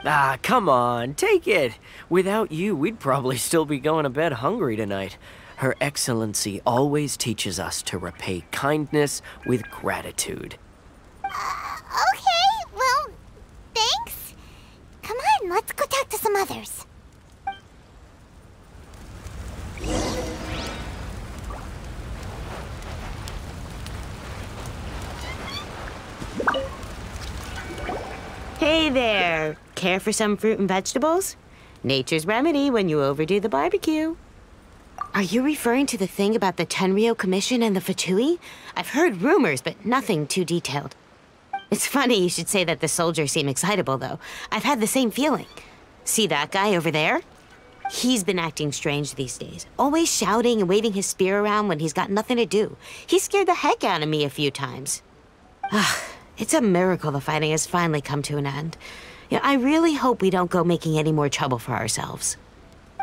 Ah, come on, take it. Without you, we'd probably still be going to bed hungry tonight. Her Excellency always teaches us to repay kindness with gratitude. Okay, well, thanks. Come on, let's go talk to some others. Hey there! Care for some fruit and vegetables? Nature's remedy when you overdo the barbecue. Are you referring to the thing about the Tenryou Commission and the Fatui? I've heard rumors, but nothing too detailed. It's funny you should say that the soldiers seem excitable, though. I've had the same feeling. See that guy over there? He's been acting strange these days. Always shouting and waving his spear around when he's got nothing to do. He scared the heck out of me a few times. It's a miracle the fighting has finally come to an end. Yeah, I really hope we don't go making any more trouble for ourselves.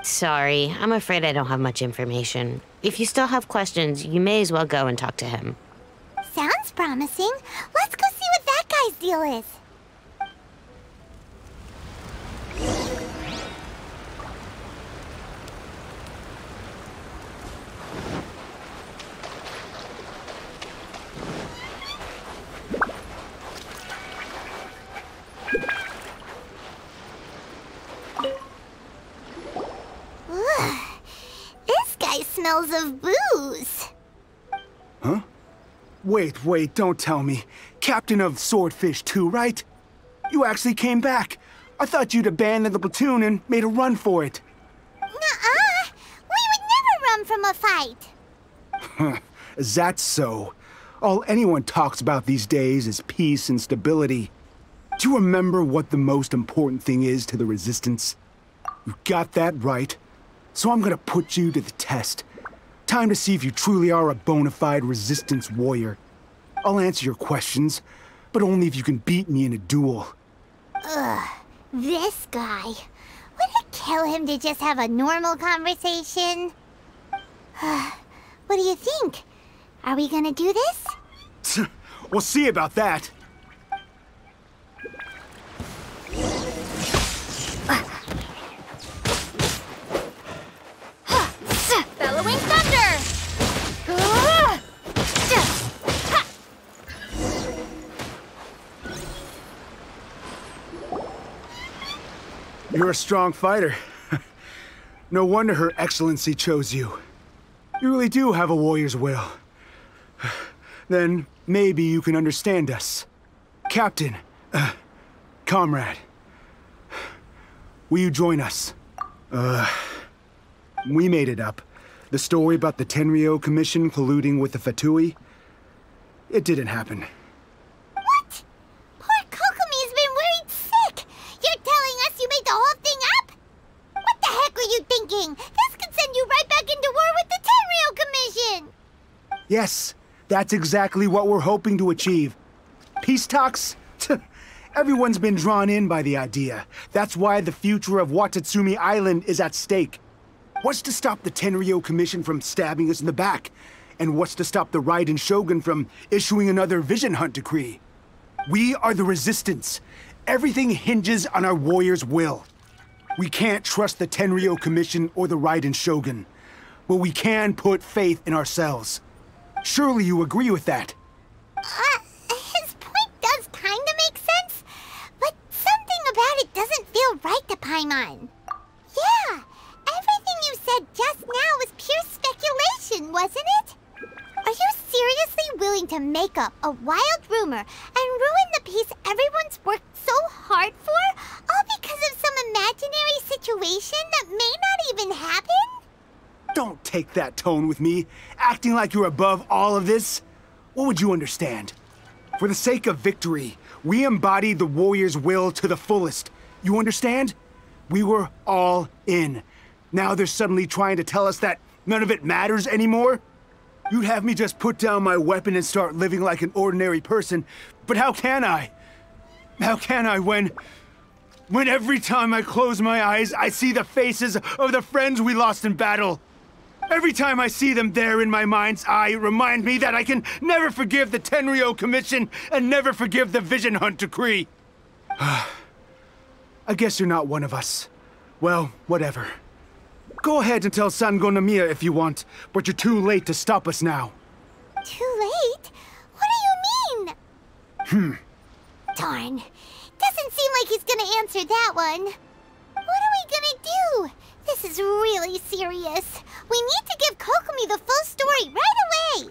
Sorry, I'm afraid I don't have much information. If you still have questions, you may as well go and talk to him. Sounds promising. Let's go see what that guy's deal is. This guy smells of booze. Huh? Wait, don't tell me. Captain of Swordfish 2, right? You actually came back. I thought you'd abandoned the platoon and made a run for it. Nuh-uh. We would never run from a fight. Is that so? All anyone talks about these days is peace and stability. Do you remember what the most important thing is to the Resistance? You got that right. So I'm gonna put you to the test. Time to see if you truly are a bona fide Resistance warrior. I'll answer your questions, but only if you can beat me in a duel. Ugh, this guy. Would it kill him to just have a normal conversation? What do you think? Are we gonna do this? We'll see about that. Bellowing thunder! You're a strong fighter. No wonder Her Excellency chose you. You really do have a warrior's will. Then maybe you can understand us. Captain, comrade, will you join us? We made it up. The story about the Tenryou Commission colluding with the Fatui, it didn't happen. What? Poor Kokomi's been worried sick. You're telling us you made the whole thing up? What the heck were you thinking? This could send you right back into war with the Tenryou Commission. Yes, that's exactly what we're hoping to achieve. Peace talks? Everyone's been drawn in by the idea. That's why the future of Watatsumi Island is at stake. What's to stop the Tenryou Commission from stabbing us in the back? And what's to stop the Raiden Shogun from issuing another Vision Hunt decree? We are the Resistance. Everything hinges on our warrior's will. We can't trust the Tenryou Commission or the Raiden Shogun, but we can put faith in ourselves. Surely you agree with that? His point does kinda make sense, but something about it doesn't feel right to Paimon. Yeah, everything you said just now was pure speculation, wasn't it? Are you seriously willing to make up a wild rumor and ruin the peace everyone's worked so hard for, all because of some imaginary situation that may not even happen? Don't take that tone with me, acting like you're above all of this. What would you understand? For the sake of victory, we embodied the warrior's will to the fullest. You understand? We were all in. Now they're suddenly trying to tell us that none of it matters anymore? You'd have me just put down my weapon and start living like an ordinary person, but how can I? How can I when every time I close my eyes, I see the faces of the friends we lost in battle? Every time I see them there in my mind's eye, it reminds me that I can never forgive the Tenryou Commission and never forgive the Vision Hunt decree. I guess you're not one of us. Well, whatever. Go ahead and tell Sango Nomiya if you want, but you're too late to stop us now. Too late? What do you mean? Darn. Doesn't seem like he's gonna answer that one. What are we gonna do? This is really serious. We need to give Kokomi the full story right away!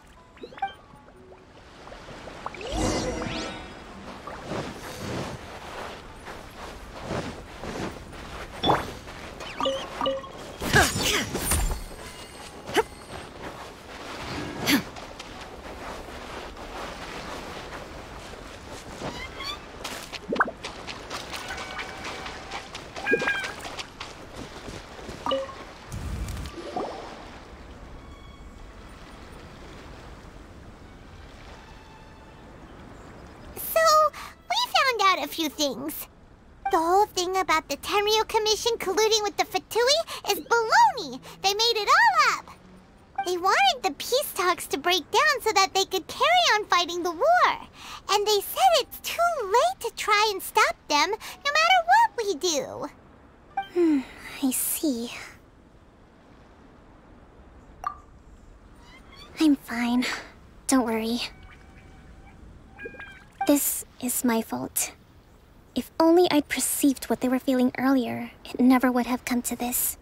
A few things. The whole thing about the Tenryo Commission colluding with the Fatui is baloney. They made it all up. They wanted the peace talks to break down so that they could carry on fighting the war. And they said it's too late to try and stop them, no matter what we do. I see. I'm fine. Don't worry. This is my fault. If only I'd perceived what they were feeling earlier, it never would have come to this.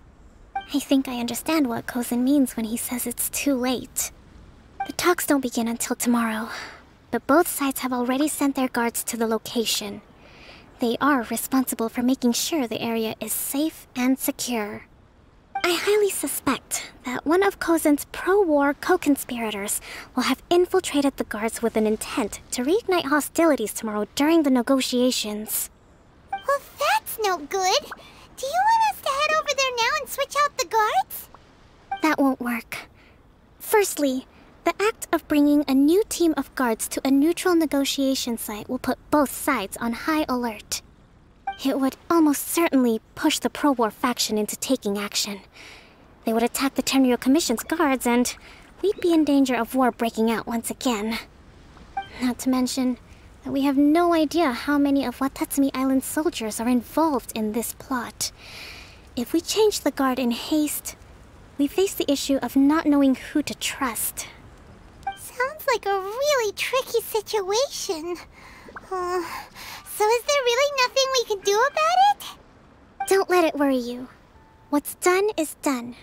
I think I understand what Kozen means when he says it's too late. The talks don't begin until tomorrow, but both sides have already sent their guards to the location. They are responsible for making sure the area is safe and secure. I highly suspect that one of Kozen's pro-war co-conspirators will have infiltrated the guards with an intent to reignite hostilities tomorrow during the negotiations. Well, that's no good. Do you want us to head over there now and switch out the guards? That won't work. Firstly, the act of bringing a new team of guards to a neutral negotiation site will put both sides on high alert. It would almost certainly push the pro-war faction into taking action. They would attack the Tenryo Commission's guards, and we'd be in danger of war breaking out once again. Not to mention that we have no idea how many of Watatsumi Island's soldiers are involved in this plot. If we change the guard in haste, we face the issue of not knowing who to trust. Sounds like a really tricky situation. So is there really nothing we can do about it? Don't let it worry you. What's done is done.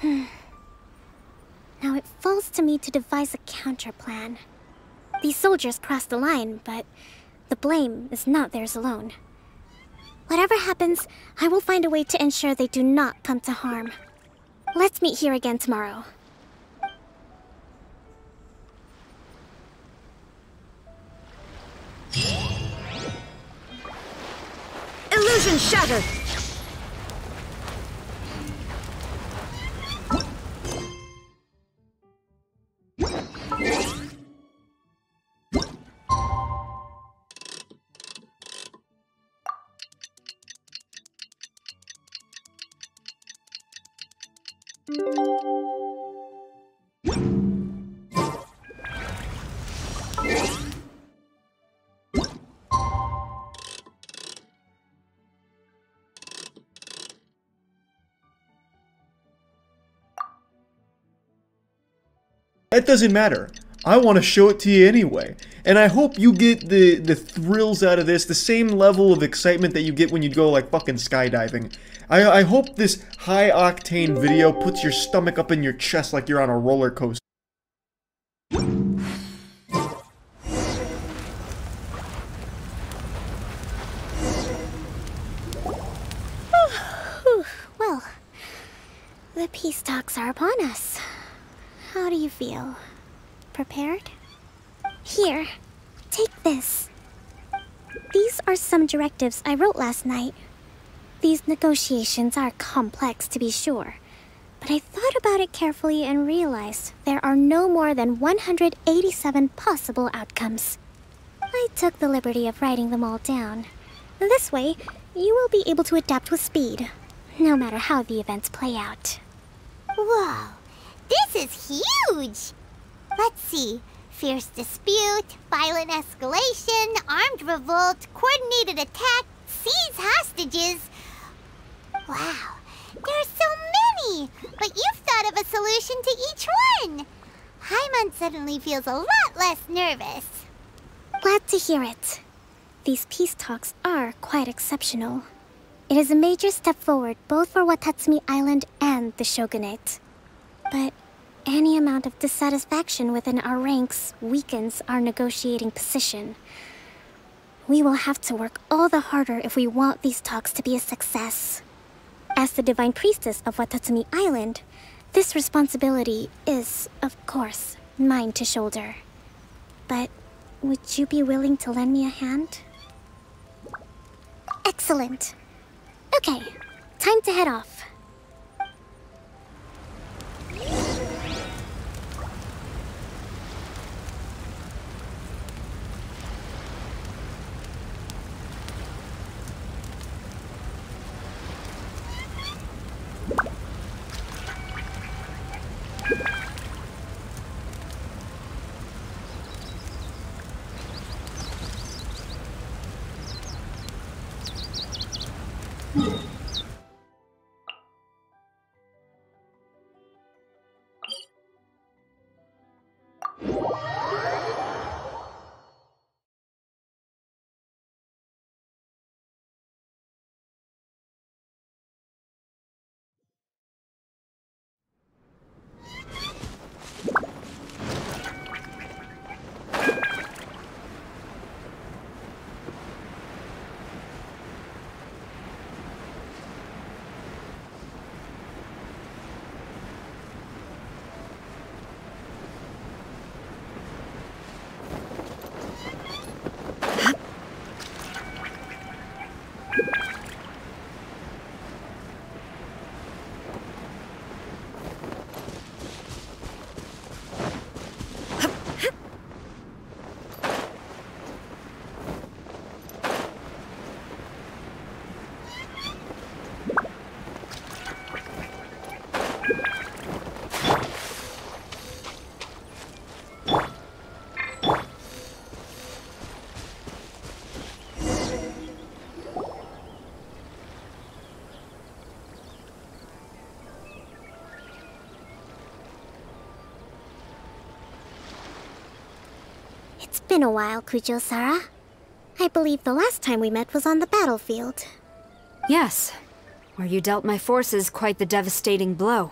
Now it falls to me to devise a counter-plan. These soldiers crossed the line, but the blame is not theirs alone. Whatever happens, I will find a way to ensure they do not come to harm. Let's meet here again tomorrow. Illusion shattered! That doesn't matter. I want to show it to you anyway. And I hope you get the thrills out of this, the same level of excitement that you get when you go like fucking skydiving. I hope this high-octane video puts your stomach up in your chest like you're on a roller coaster. Well, the peace talks are upon us. How do you feel? Prepared? Here, take this. These are some directives I wrote last night. These negotiations are complex, to be sure, but I thought about it carefully and realized there are no more than 187 possible outcomes. I took the liberty of writing them all down. This way, you will be able to adapt with speed, no matter how the events play out. Whoa! This is huge! Let's see. Fierce dispute, violent escalation, armed revolt, coordinated coordinated attack, seize hostages. Wow, there are so many! But you've thought of a solution to each one! Haimon suddenly feels a lot less nervous. Glad to hear it. These peace talks are quite exceptional. It is a major step forward both for Watatsumi Island and the Shogunate. But any amount of dissatisfaction within our ranks weakens our negotiating position. We will have to work all the harder if we want these talks to be a success. As the Divine Priestess of Watatsumi Island, this responsibility is, of course, mine to shoulder. But would you be willing to lend me a hand? Excellent. Okay, time to head off. It's been a while, Kujou, Sara. I believe the last time we met was on the battlefield. Yes, where you dealt my forces quite the devastating blow.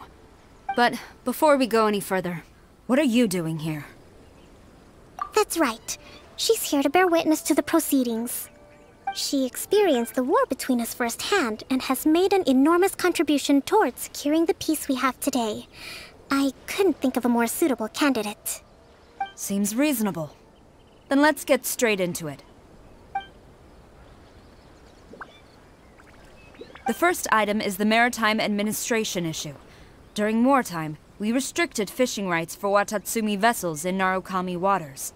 But before we go any further, what are you doing here? That's right. She's here to bear witness to the proceedings. She experienced the war between us firsthand and has made an enormous contribution towards securing the peace we have today. I couldn't think of a more suitable candidate. Seems reasonable. Then let's get straight into it. The first item is the maritime administration issue. During wartime, we restricted fishing rights for Watatsumi vessels in Narukami waters.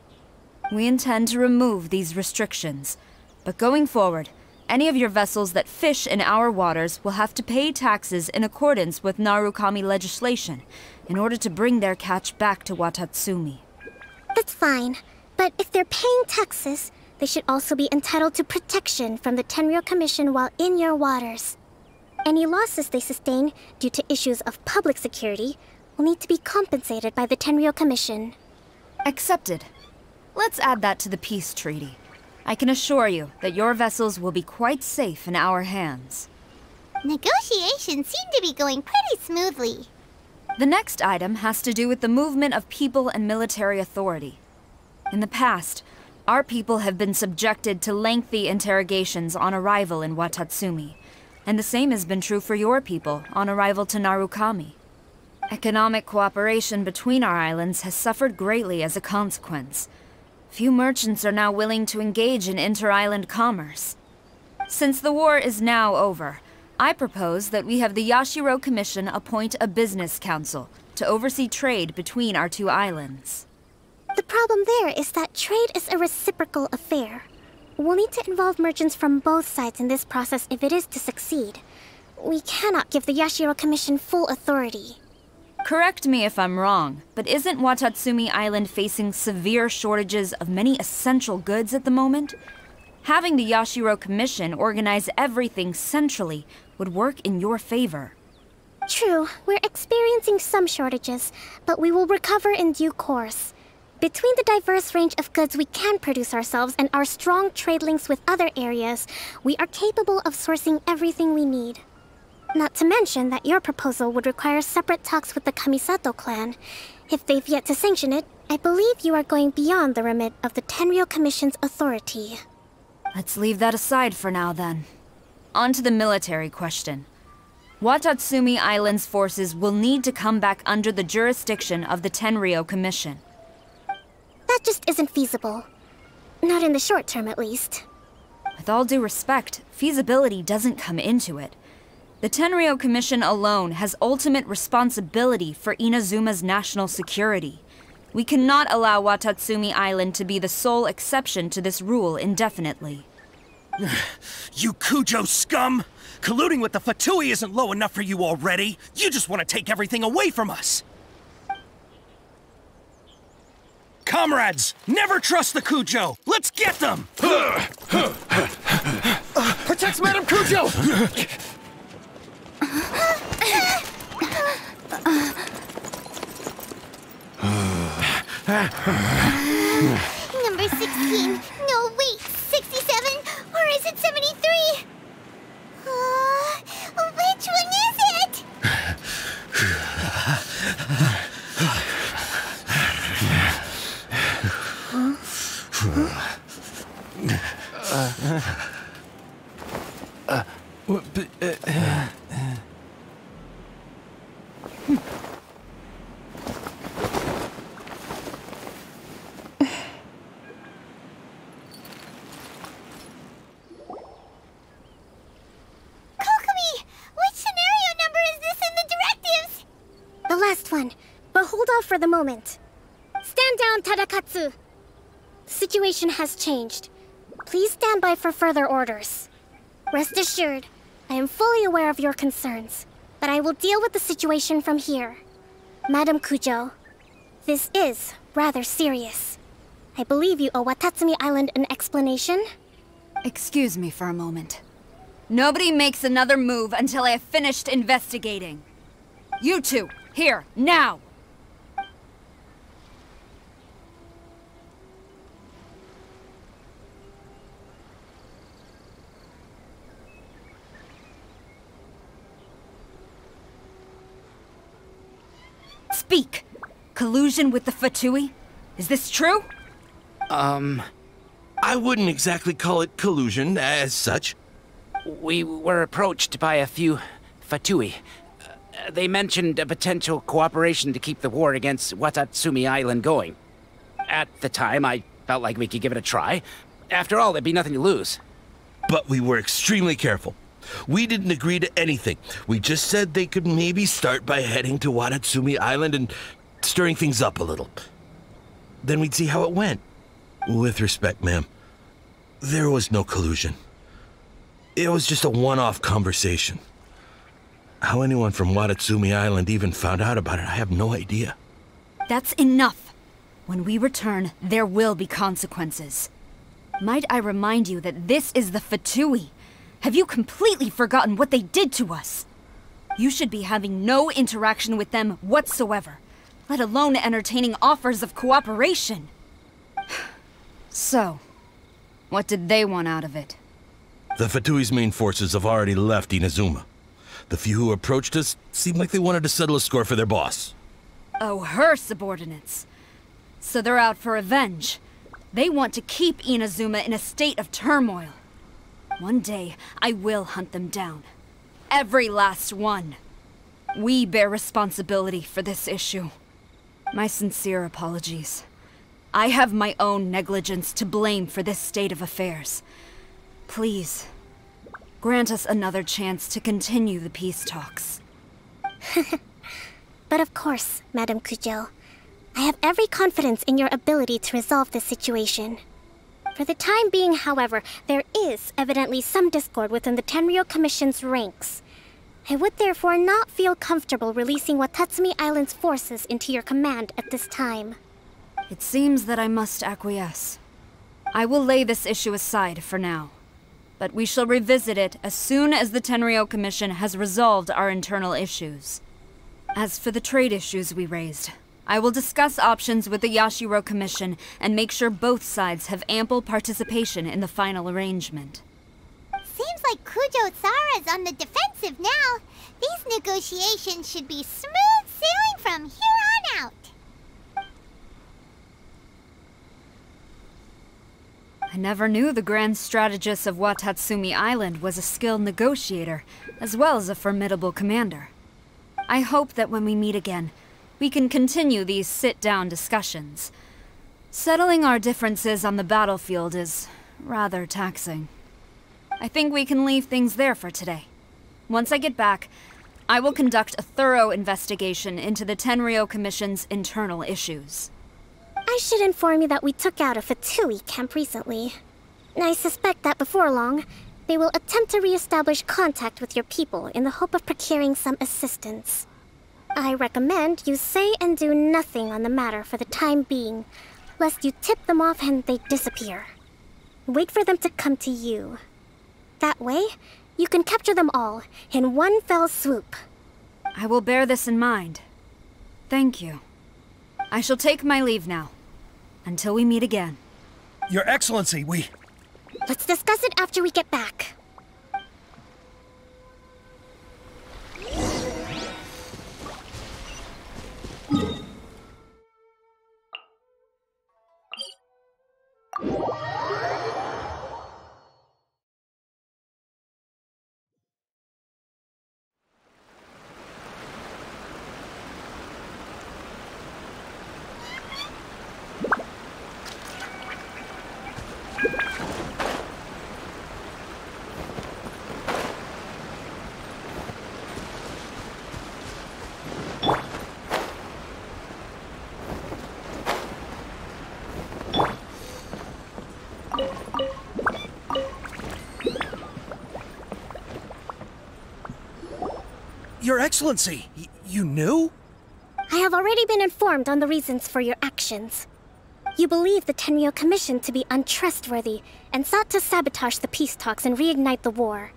We intend to remove these restrictions, but going forward, any of your vessels that fish in our waters will have to pay taxes in accordance with Narukami legislation in order to bring their catch back to Watatsumi. That's fine, but if they're paying taxes, they should also be entitled to protection from the Tenryou Commission while in your waters. Any losses they sustain due to issues of public security will need to be compensated by the Tenryou Commission. Accepted. Let's add that to the peace treaty. I can assure you that your vessels will be quite safe in our hands. Negotiations seem to be going pretty smoothly. The next item has to do with the movement of people and military authority. In the past, our people have been subjected to lengthy interrogations on arrival in Watatsumi, and the same has been true for your people on arrival to Narukami. Economic cooperation between our islands has suffered greatly as a consequence. Few merchants are now willing to engage in inter-island commerce. Since the war is now over, I propose that we have the Yashiro Commission appoint a business council to oversee trade between our two islands. The problem there is that trade is a reciprocal affair. We'll need to involve merchants from both sides in this process if it is to succeed. We cannot give the Yashiro Commission full authority. Correct me if I'm wrong, but isn't Watatsumi Island facing severe shortages of many essential goods at the moment? Having the Yashiro Commission organize everything centrally would work in your favor. True, we're experiencing some shortages, but we will recover in due course. Between the diverse range of goods we can produce ourselves and our strong trade links with other areas, we are capable of sourcing everything we need. Not to mention that your proposal would require separate talks with the Kamisato clan. If they've yet to sanction it, I believe you are going beyond the remit of the Tenryou Commission's authority. Let's leave that aside for now, then. On to the military question. Watatsumi Island's forces will need to come back under the jurisdiction of the Tenryou Commission. That just isn't feasible. Not in the short term, at least. With all due respect, feasibility doesn't come into it. The Tenryou Commission alone has ultimate responsibility for Inazuma's national security. We cannot allow Watatsumi Island to be the sole exception to this rule indefinitely. You Kujou scum! Colluding with the Fatui isn't low enough for you already. You just want to take everything away from us. Comrades, never trust the Kujou. Let's get them! Protect Madame Kujou! Number 16. No, wait. 67? Or is it 73? Which one is it? The last one, but hold off for the moment. Stand down, Tadakatsu! The situation has changed. Please stand by for further orders. Rest assured, I am fully aware of your concerns, but I will deal with the situation from here. Madame Kujou, this is rather serious. I believe you owe Watatsumi Island an explanation? Excuse me for a moment. Nobody makes another move until I have finished investigating. You two, here, now! Speak! Collusion with the Fatui? Is this true? I wouldn't exactly call it collusion as such. We were approached by a few Fatui. They mentioned a potential cooperation to keep the war against Watatsumi Island going. At the time, I felt like we could give it a try. After all, there'd be nothing to lose. But we were extremely careful. We didn't agree to anything. We just said they could maybe start by heading to Watatsumi Island and stirring things up a little. Then we'd see how it went. With respect, ma'am, there was no collusion. It was just a one-off conversation. How anyone from Watatsumi Island even found out about it, I have no idea. That's enough. When we return, there will be consequences. Might I remind you that this is the Fatui? Have you completely forgotten what they did to us? You should be having no interaction with them whatsoever, let alone entertaining offers of cooperation. So, what did they want out of it? The Fatui's main forces have already left Inazuma. The few who approached us seemed like they wanted to settle a score for their boss. Oh, her subordinates. So they're out for revenge. They want to keep Inazuma in a state of turmoil. One day, I will hunt them down. Every last one. We bear responsibility for this issue. My sincere apologies. I have my own negligence to blame for this state of affairs. Please, grant us another chance to continue the peace talks. But of course, Madame Kujou. I have every confidence in your ability to resolve this situation. For the time being, however, there is evidently some discord within the Tenryou Commission's ranks. I would therefore not feel comfortable releasing Watatsumi Island's forces into your command at this time. It seems that I must acquiesce. I will lay this issue aside for now, but we shall revisit it as soon as the Tenryou Commission has resolved our internal issues. As for the trade issues we raised, I will discuss options with the Yashiro Commission and make sure both sides have ample participation in the final arrangement. Seems like Kujou Sara's on the defensive now. These negotiations should be smooth sailing from here on out. I never knew the grand strategist of Watatsumi Island was a skilled negotiator, as well as a formidable commander. I hope that when we meet again, we can continue these sit-down discussions. Settling our differences on the battlefield is rather taxing. I think we can leave things there for today. Once I get back, I will conduct a thorough investigation into the Tenryou Commission's internal issues. I should inform you that we took out a Fatui camp recently. I suspect that before long, they will attempt to re-establish contact with your people in the hope of procuring some assistance. I recommend you say and do nothing on the matter for the time being, lest you tip them off and they disappear. Wait for them to come to you. That way, you can capture them all in one fell swoop. I will bear this in mind. Thank you. I shall take my leave now. Until we meet again. Your Excellency, Let's discuss it after we get back. Your Excellency, you knew? I have already been informed on the reasons for your actions. You believe the Tenryou Commission to be untrustworthy and sought to sabotage the peace talks and reignite the war.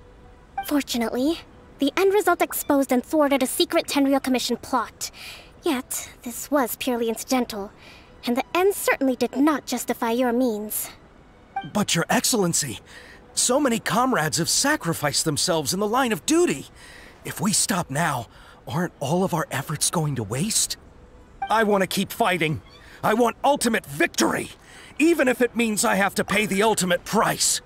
Fortunately, the end result exposed and thwarted a secret Tenryou Commission plot. Yet, this was purely incidental, and the end certainly did not justify your means. But Your Excellency, so many comrades have sacrificed themselves in the line of duty. If we stop now, aren't all of our efforts going to waste? I want to keep fighting. I want ultimate victory, even if it means I have to pay the ultimate price.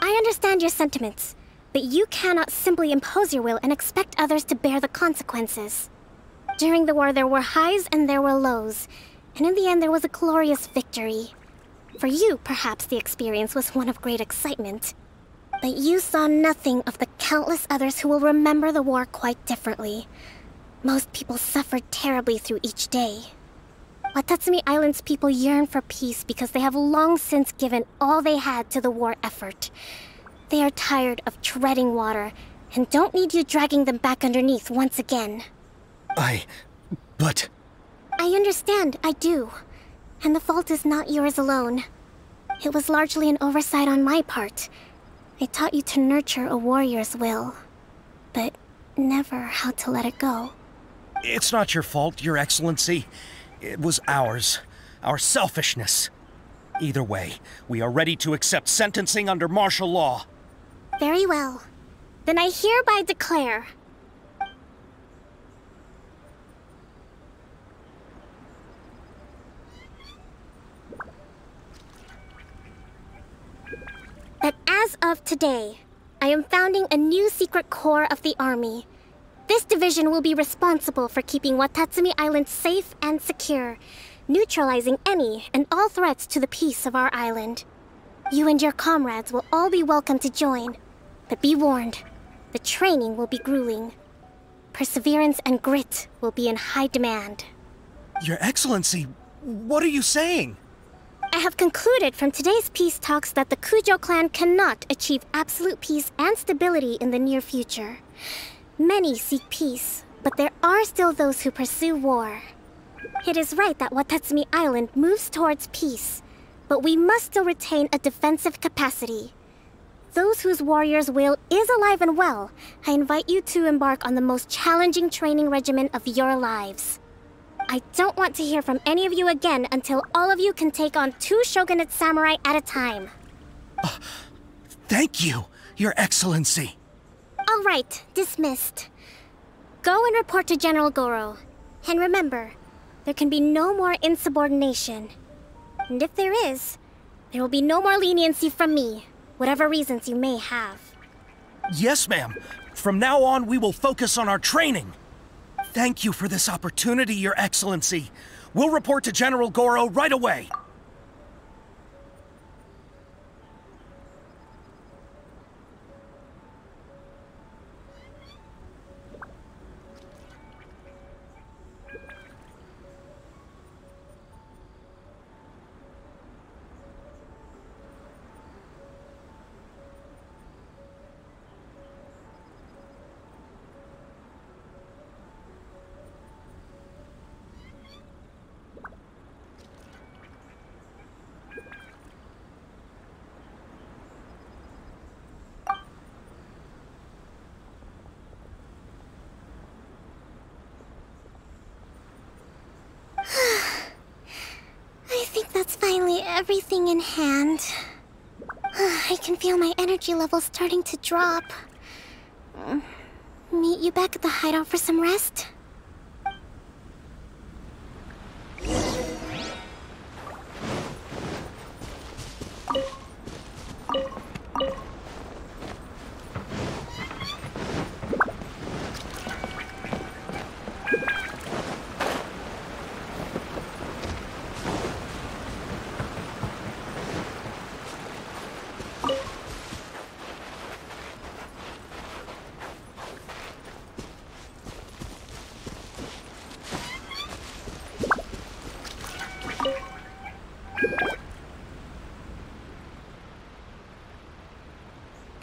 I understand your sentiments, but you cannot simply impose your will and expect others to bear the consequences. During the war, there were highs and there were lows, and in the end, there was a glorious victory. For you, perhaps the experience was one of great excitement. But you saw nothing of the countless others who will remember the war quite differently. Most people suffered terribly through each day. Watatsumi Island's people yearn for peace because they have long since given all they had to the war effort. They are tired of treading water and don't need you dragging them back underneath once again. But... I understand, I do. And the fault is not yours alone. It was largely an oversight on my part. I taught you to nurture a warrior's will, but never how to let it go. It's not your fault, Your Excellency. It was ours. Our selfishness. Either way, we are ready to accept sentencing under martial law. Very well. Then I hereby declare... that As of today, I am founding a new secret corps of the army. This division will be responsible for keeping Watatsumi Island safe and secure, neutralizing any and all threats to the peace of our island. You and your comrades will all be welcome to join, but be warned, the training will be grueling. Perseverance and grit will be in high demand. Your Excellency, what are you saying? I have concluded from today's peace talks that the Kujou clan cannot achieve absolute peace and stability in the near future. Many seek peace, but there are still those who pursue war. It is right that Watatsumi Island moves towards peace, but we must still retain a defensive capacity. Those whose warrior's will is alive and well, I invite you to embark on the most challenging training regimen of your lives. I don't want to hear from any of you again until all of you can take on 2 shogunate samurai at a time. Thank you, Your Excellency. All right, dismissed. Go and report to General Goro. And remember, there can be no more insubordination. And if there is, there will be no more leniency from me, whatever reasons you may have. Yes, ma'am. From now on, we will focus on our training. Thank you for this opportunity, Your Excellency. We'll report to General Goro right away. I think that's finally everything in hand. I can feel my energy levels starting to drop. Meet you back at the hideout for some rest?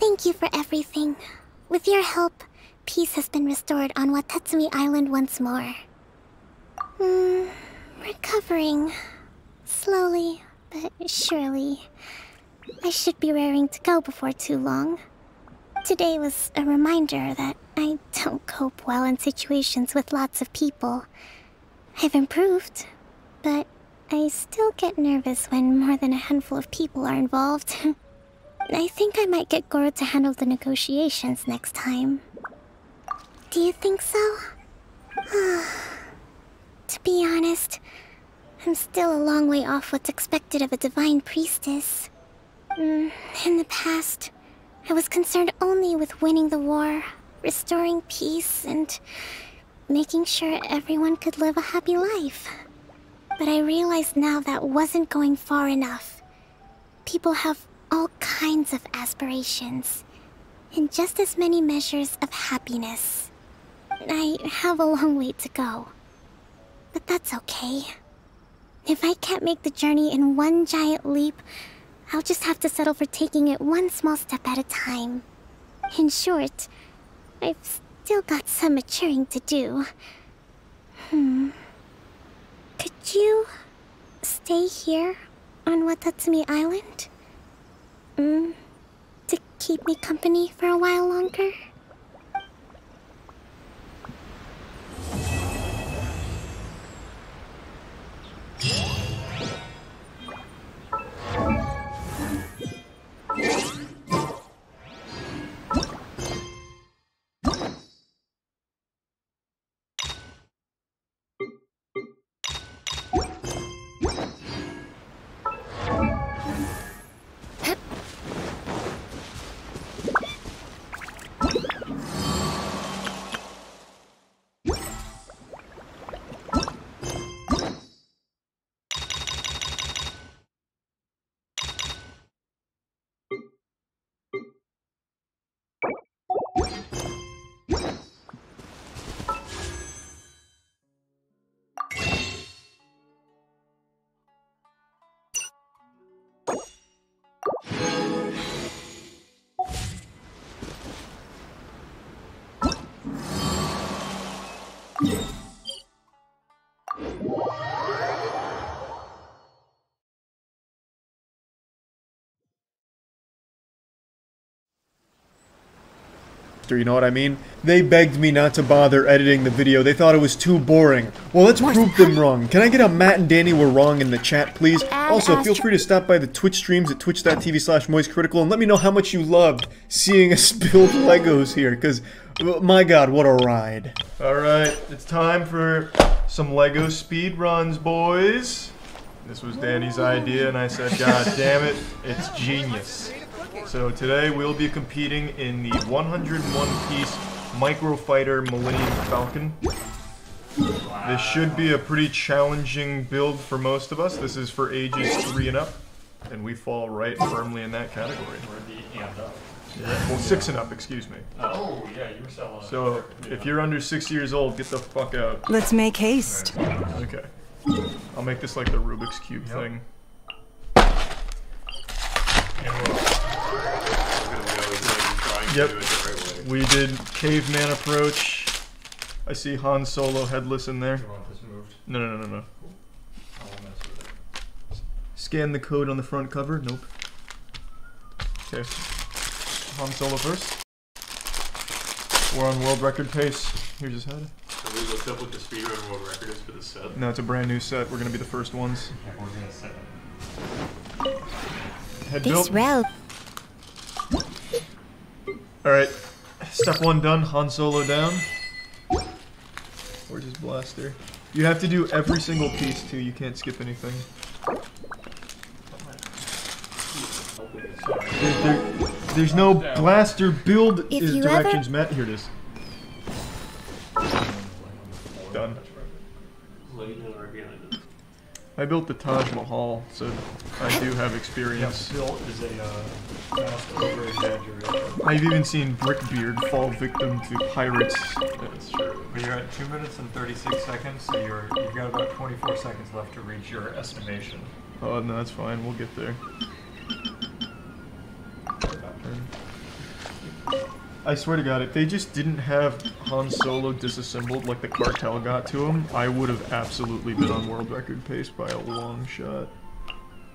Thank you for everything. With your help, peace has been restored on Watatsumi Island once more. Recovering. Slowly, but surely. I should be raring to go before too long. Today was a reminder that I don't cope well in situations with lots of people. I've improved, but I still get nervous when more than a handful of people are involved. I think I might get Goro to handle the negotiations next time. Do you think so? To be honest, I'm still a long way off what's expected of a divine priestess. In the past, I was concerned only with winning the war, restoring peace, and making sure everyone could live a happy life. But I realize now that wasn't going far enough. People have all kinds of aspirations, and just as many measures of happiness. I have a long way to go, but that's okay. If I can't make the journey in one giant leap, I'll just have to settle for taking it one small step at a time. In short, I've still got some maturing to do. Could you stay here on Watatsumi Island? To keep me company for a while longer? You know what I mean? They begged me not to bother editing the video. They thought it was too boring. Well, let's prove them wrong. Can I get a Matt and Danny were wrong in the chat, please? Also, feel free to stop by the Twitch streams at twitch.tv/moistcritical and let me know how much you loved seeing us build Legos here, because, my god, what a ride. Alright, it's time for some Lego speed runs, boys. This was Danny's idea, and I said, god damn it, it's genius. So today we'll be competing in the 101-piece Microfighter Millennium Falcon. This should be a pretty challenging build for most of us. This is for ages 3 and up, and we fall right firmly in that category. Yeah, well, 6 and up, excuse me. Oh, yeah, you were selling. So if you're under 6 years old, get the fuck out. Let's make haste. Okay. I'll make this like the Rubik's Cube thing. Yep, we did caveman approach. I see Han Solo headless in there. No. Scan the code on the front cover. Nope. Okay. Han Solo first. We're on world record pace. Here's his head. Have we looked up what the speedrun world record is for the set? No, it's a brand new set. We're gonna be the first ones. Okay, we're gonna set it. Head built. Alright, step 1 done, Han Solo down. Where's his blaster? You have to do every single piece too, you can't skip anything. There's no blaster build directions, Matt. Here it is. Done. I built the Taj Mahal, so I do have experience. Built is a over-exaggeration. I've even seen Brickbeard fall victim to pirates. That's true. But you're at 2 minutes and 36 seconds, so you've got about 24 seconds left to reach your estimation. Oh, no, that's fine. We'll get there. I swear to God, if they just didn't have Han Solo disassembled like the cartel got to him, I would have absolutely been on world record pace by a long shot.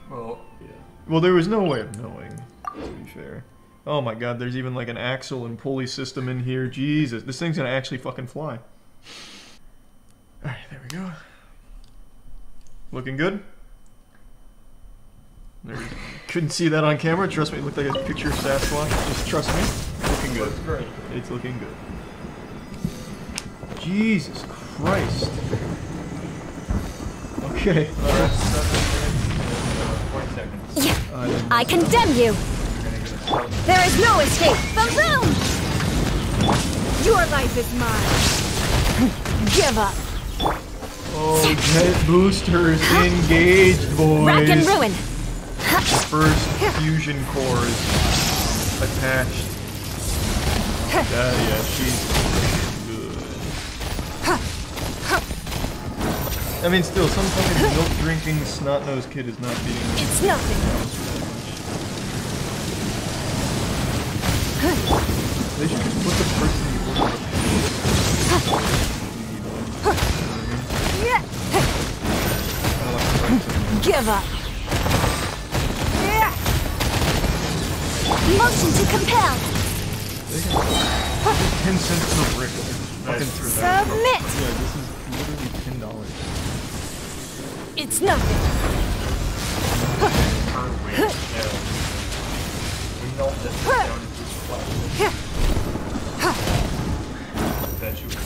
Well, yeah. Well, there was no way of knowing, to be fair. Oh my god, there's even like an axle and pulley system in here. Jesus, this thing's gonna actually fucking fly. Alright, there we go. Looking good? There we go. Couldn't see that on camera, trust me, it looked like a picture of Sasquatch. Just trust me. Looking good. It's looking good. Jesus Christ. Okay. I condemn you! There is no escape! Boom! Your life is mine! Give up! Oh, jet boosters engaged, boys! Rack and ruin! First fusion core is attached. Yeah, she's good. I mean, still, some fucking milk-drinking, snot-nosed kid is not beating me. It's nothing. They should just put the person in the order of Give up. Motion to compel. 10 cents per brick. Fucking through that. Submit. Yeah, this is literally $10. It's nothing. We know that that you would.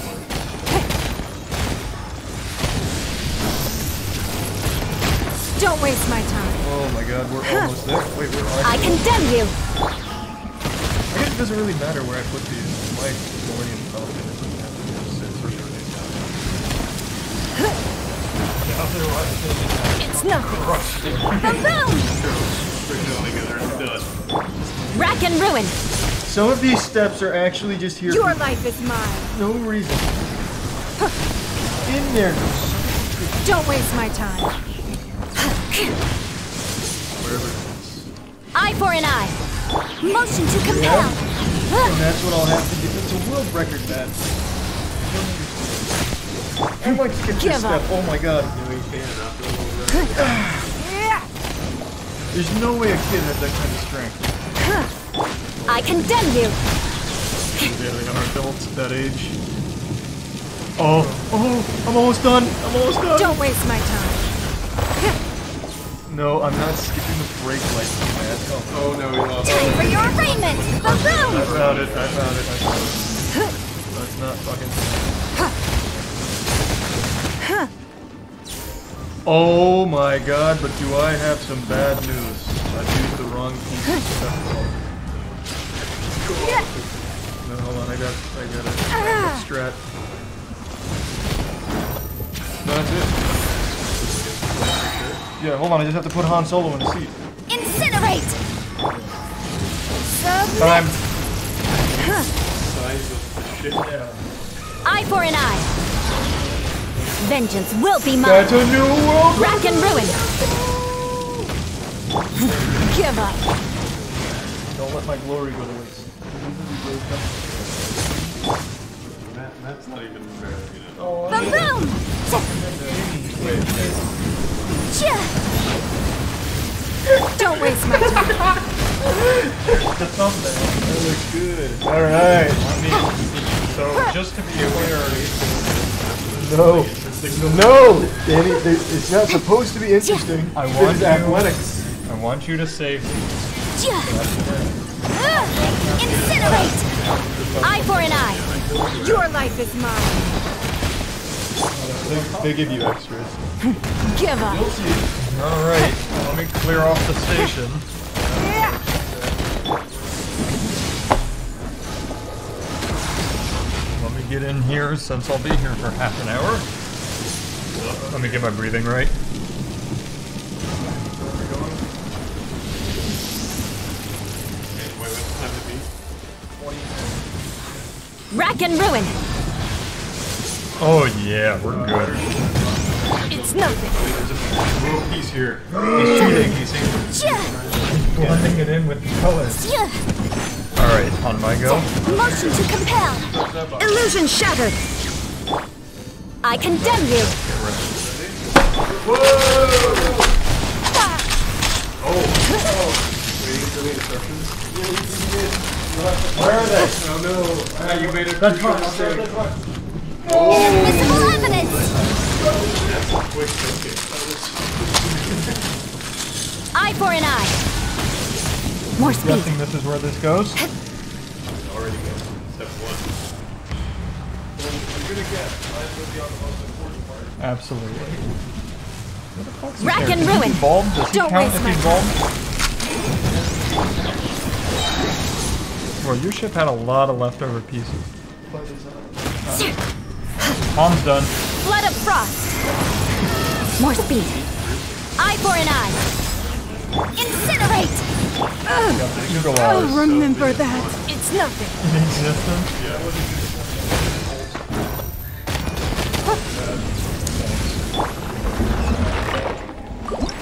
Don't waste my time. Oh my god, we're almost there. Wait, where are I condemn you. I guess it doesn't really matter where I put these. My Millennium Falcon doesn't have to sit for sure. It's nothing. Boom! Rack and ruin. Some of these steps are actually just here. Your life is mine. No reason. In there. Don't waste my time. Wherever it is. Eye for an eye. Motion to compel. And that's what I'll have to do. It's a world record, man. I might skip this step. Oh my god. There's no way a kid has that kind of strength. I condemn you. They are adults at that age. Oh, I'm almost done. I'm almost done. Don't waste my time. No, I'm not skipping the brake light. Oh no, we lost. Time for your arraignment. The room. I found it. That's not fucking. Oh my god, but do I have some bad news. I used the wrong piece of stuff. No, hold on, I got a strat. No, that's it. Yeah, hold on, I just have to put Han Solo in the seat. Incinerate! Time. Eye for an eye. Vengeance will be mine. That's a new world. Rack and ruin. Give up. Don't let my glory go to waste. That's not even fair, you know. Oh, the room. Don't waste my time. The thumbnail. That looks good. Alright. I mean, so just to be aware, no, Danny, it's not supposed to be interesting. I want athletics. I want you to save me. Incinerate! Eye for an eye. Your life is mine. They give you extras. Give up. Alright, let me clear off the station. Let me get in here since I'll be here for half an hour. Let me get my breathing right. Rack and ruin. Oh yeah, we're good. It's nothing. There's a little piece here. He's cheating, he's blending it in with the colors. Alright, on my go. Motion to compel. Illusion shattered. I condemn you. Whoa! Waiting for the instructions. Where are they? Oh no. You made a crucial mistake. Invisible evidence. That's a quick thinking. Eye for an eye. More speed. I'm guessing this is where this goes. Already go. Step 1. I'm gonna guess. Mine will be on the most important part. Absolutely. Rack and ruin. Bulb? Does he Don't count waste if my he's bulb? Well, your ship had a lot of leftover pieces. Mom's done. Flood of frost. More speed. Eye for an eye. Incinerate. I'll remember that. It's nothing. In existence?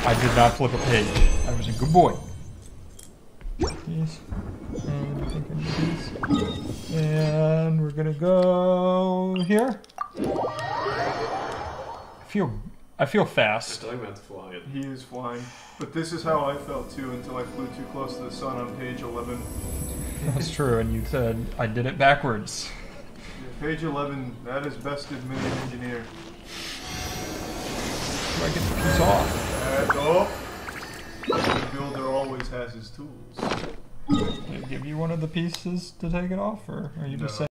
I did not flip a page. I was a good boy. Yes. And I think I need these. And we're gonna go here. I feel fast. I'm talking about flying. He is flying. But this is how I felt too until I flew too close to the sun on page 11. That's true, and you said I did it backwards. Yeah, page 11, that is bested minion engineer. I get the piece off. The builder always has his tools. Did I give you one of the pieces to take it off, or are you just saying?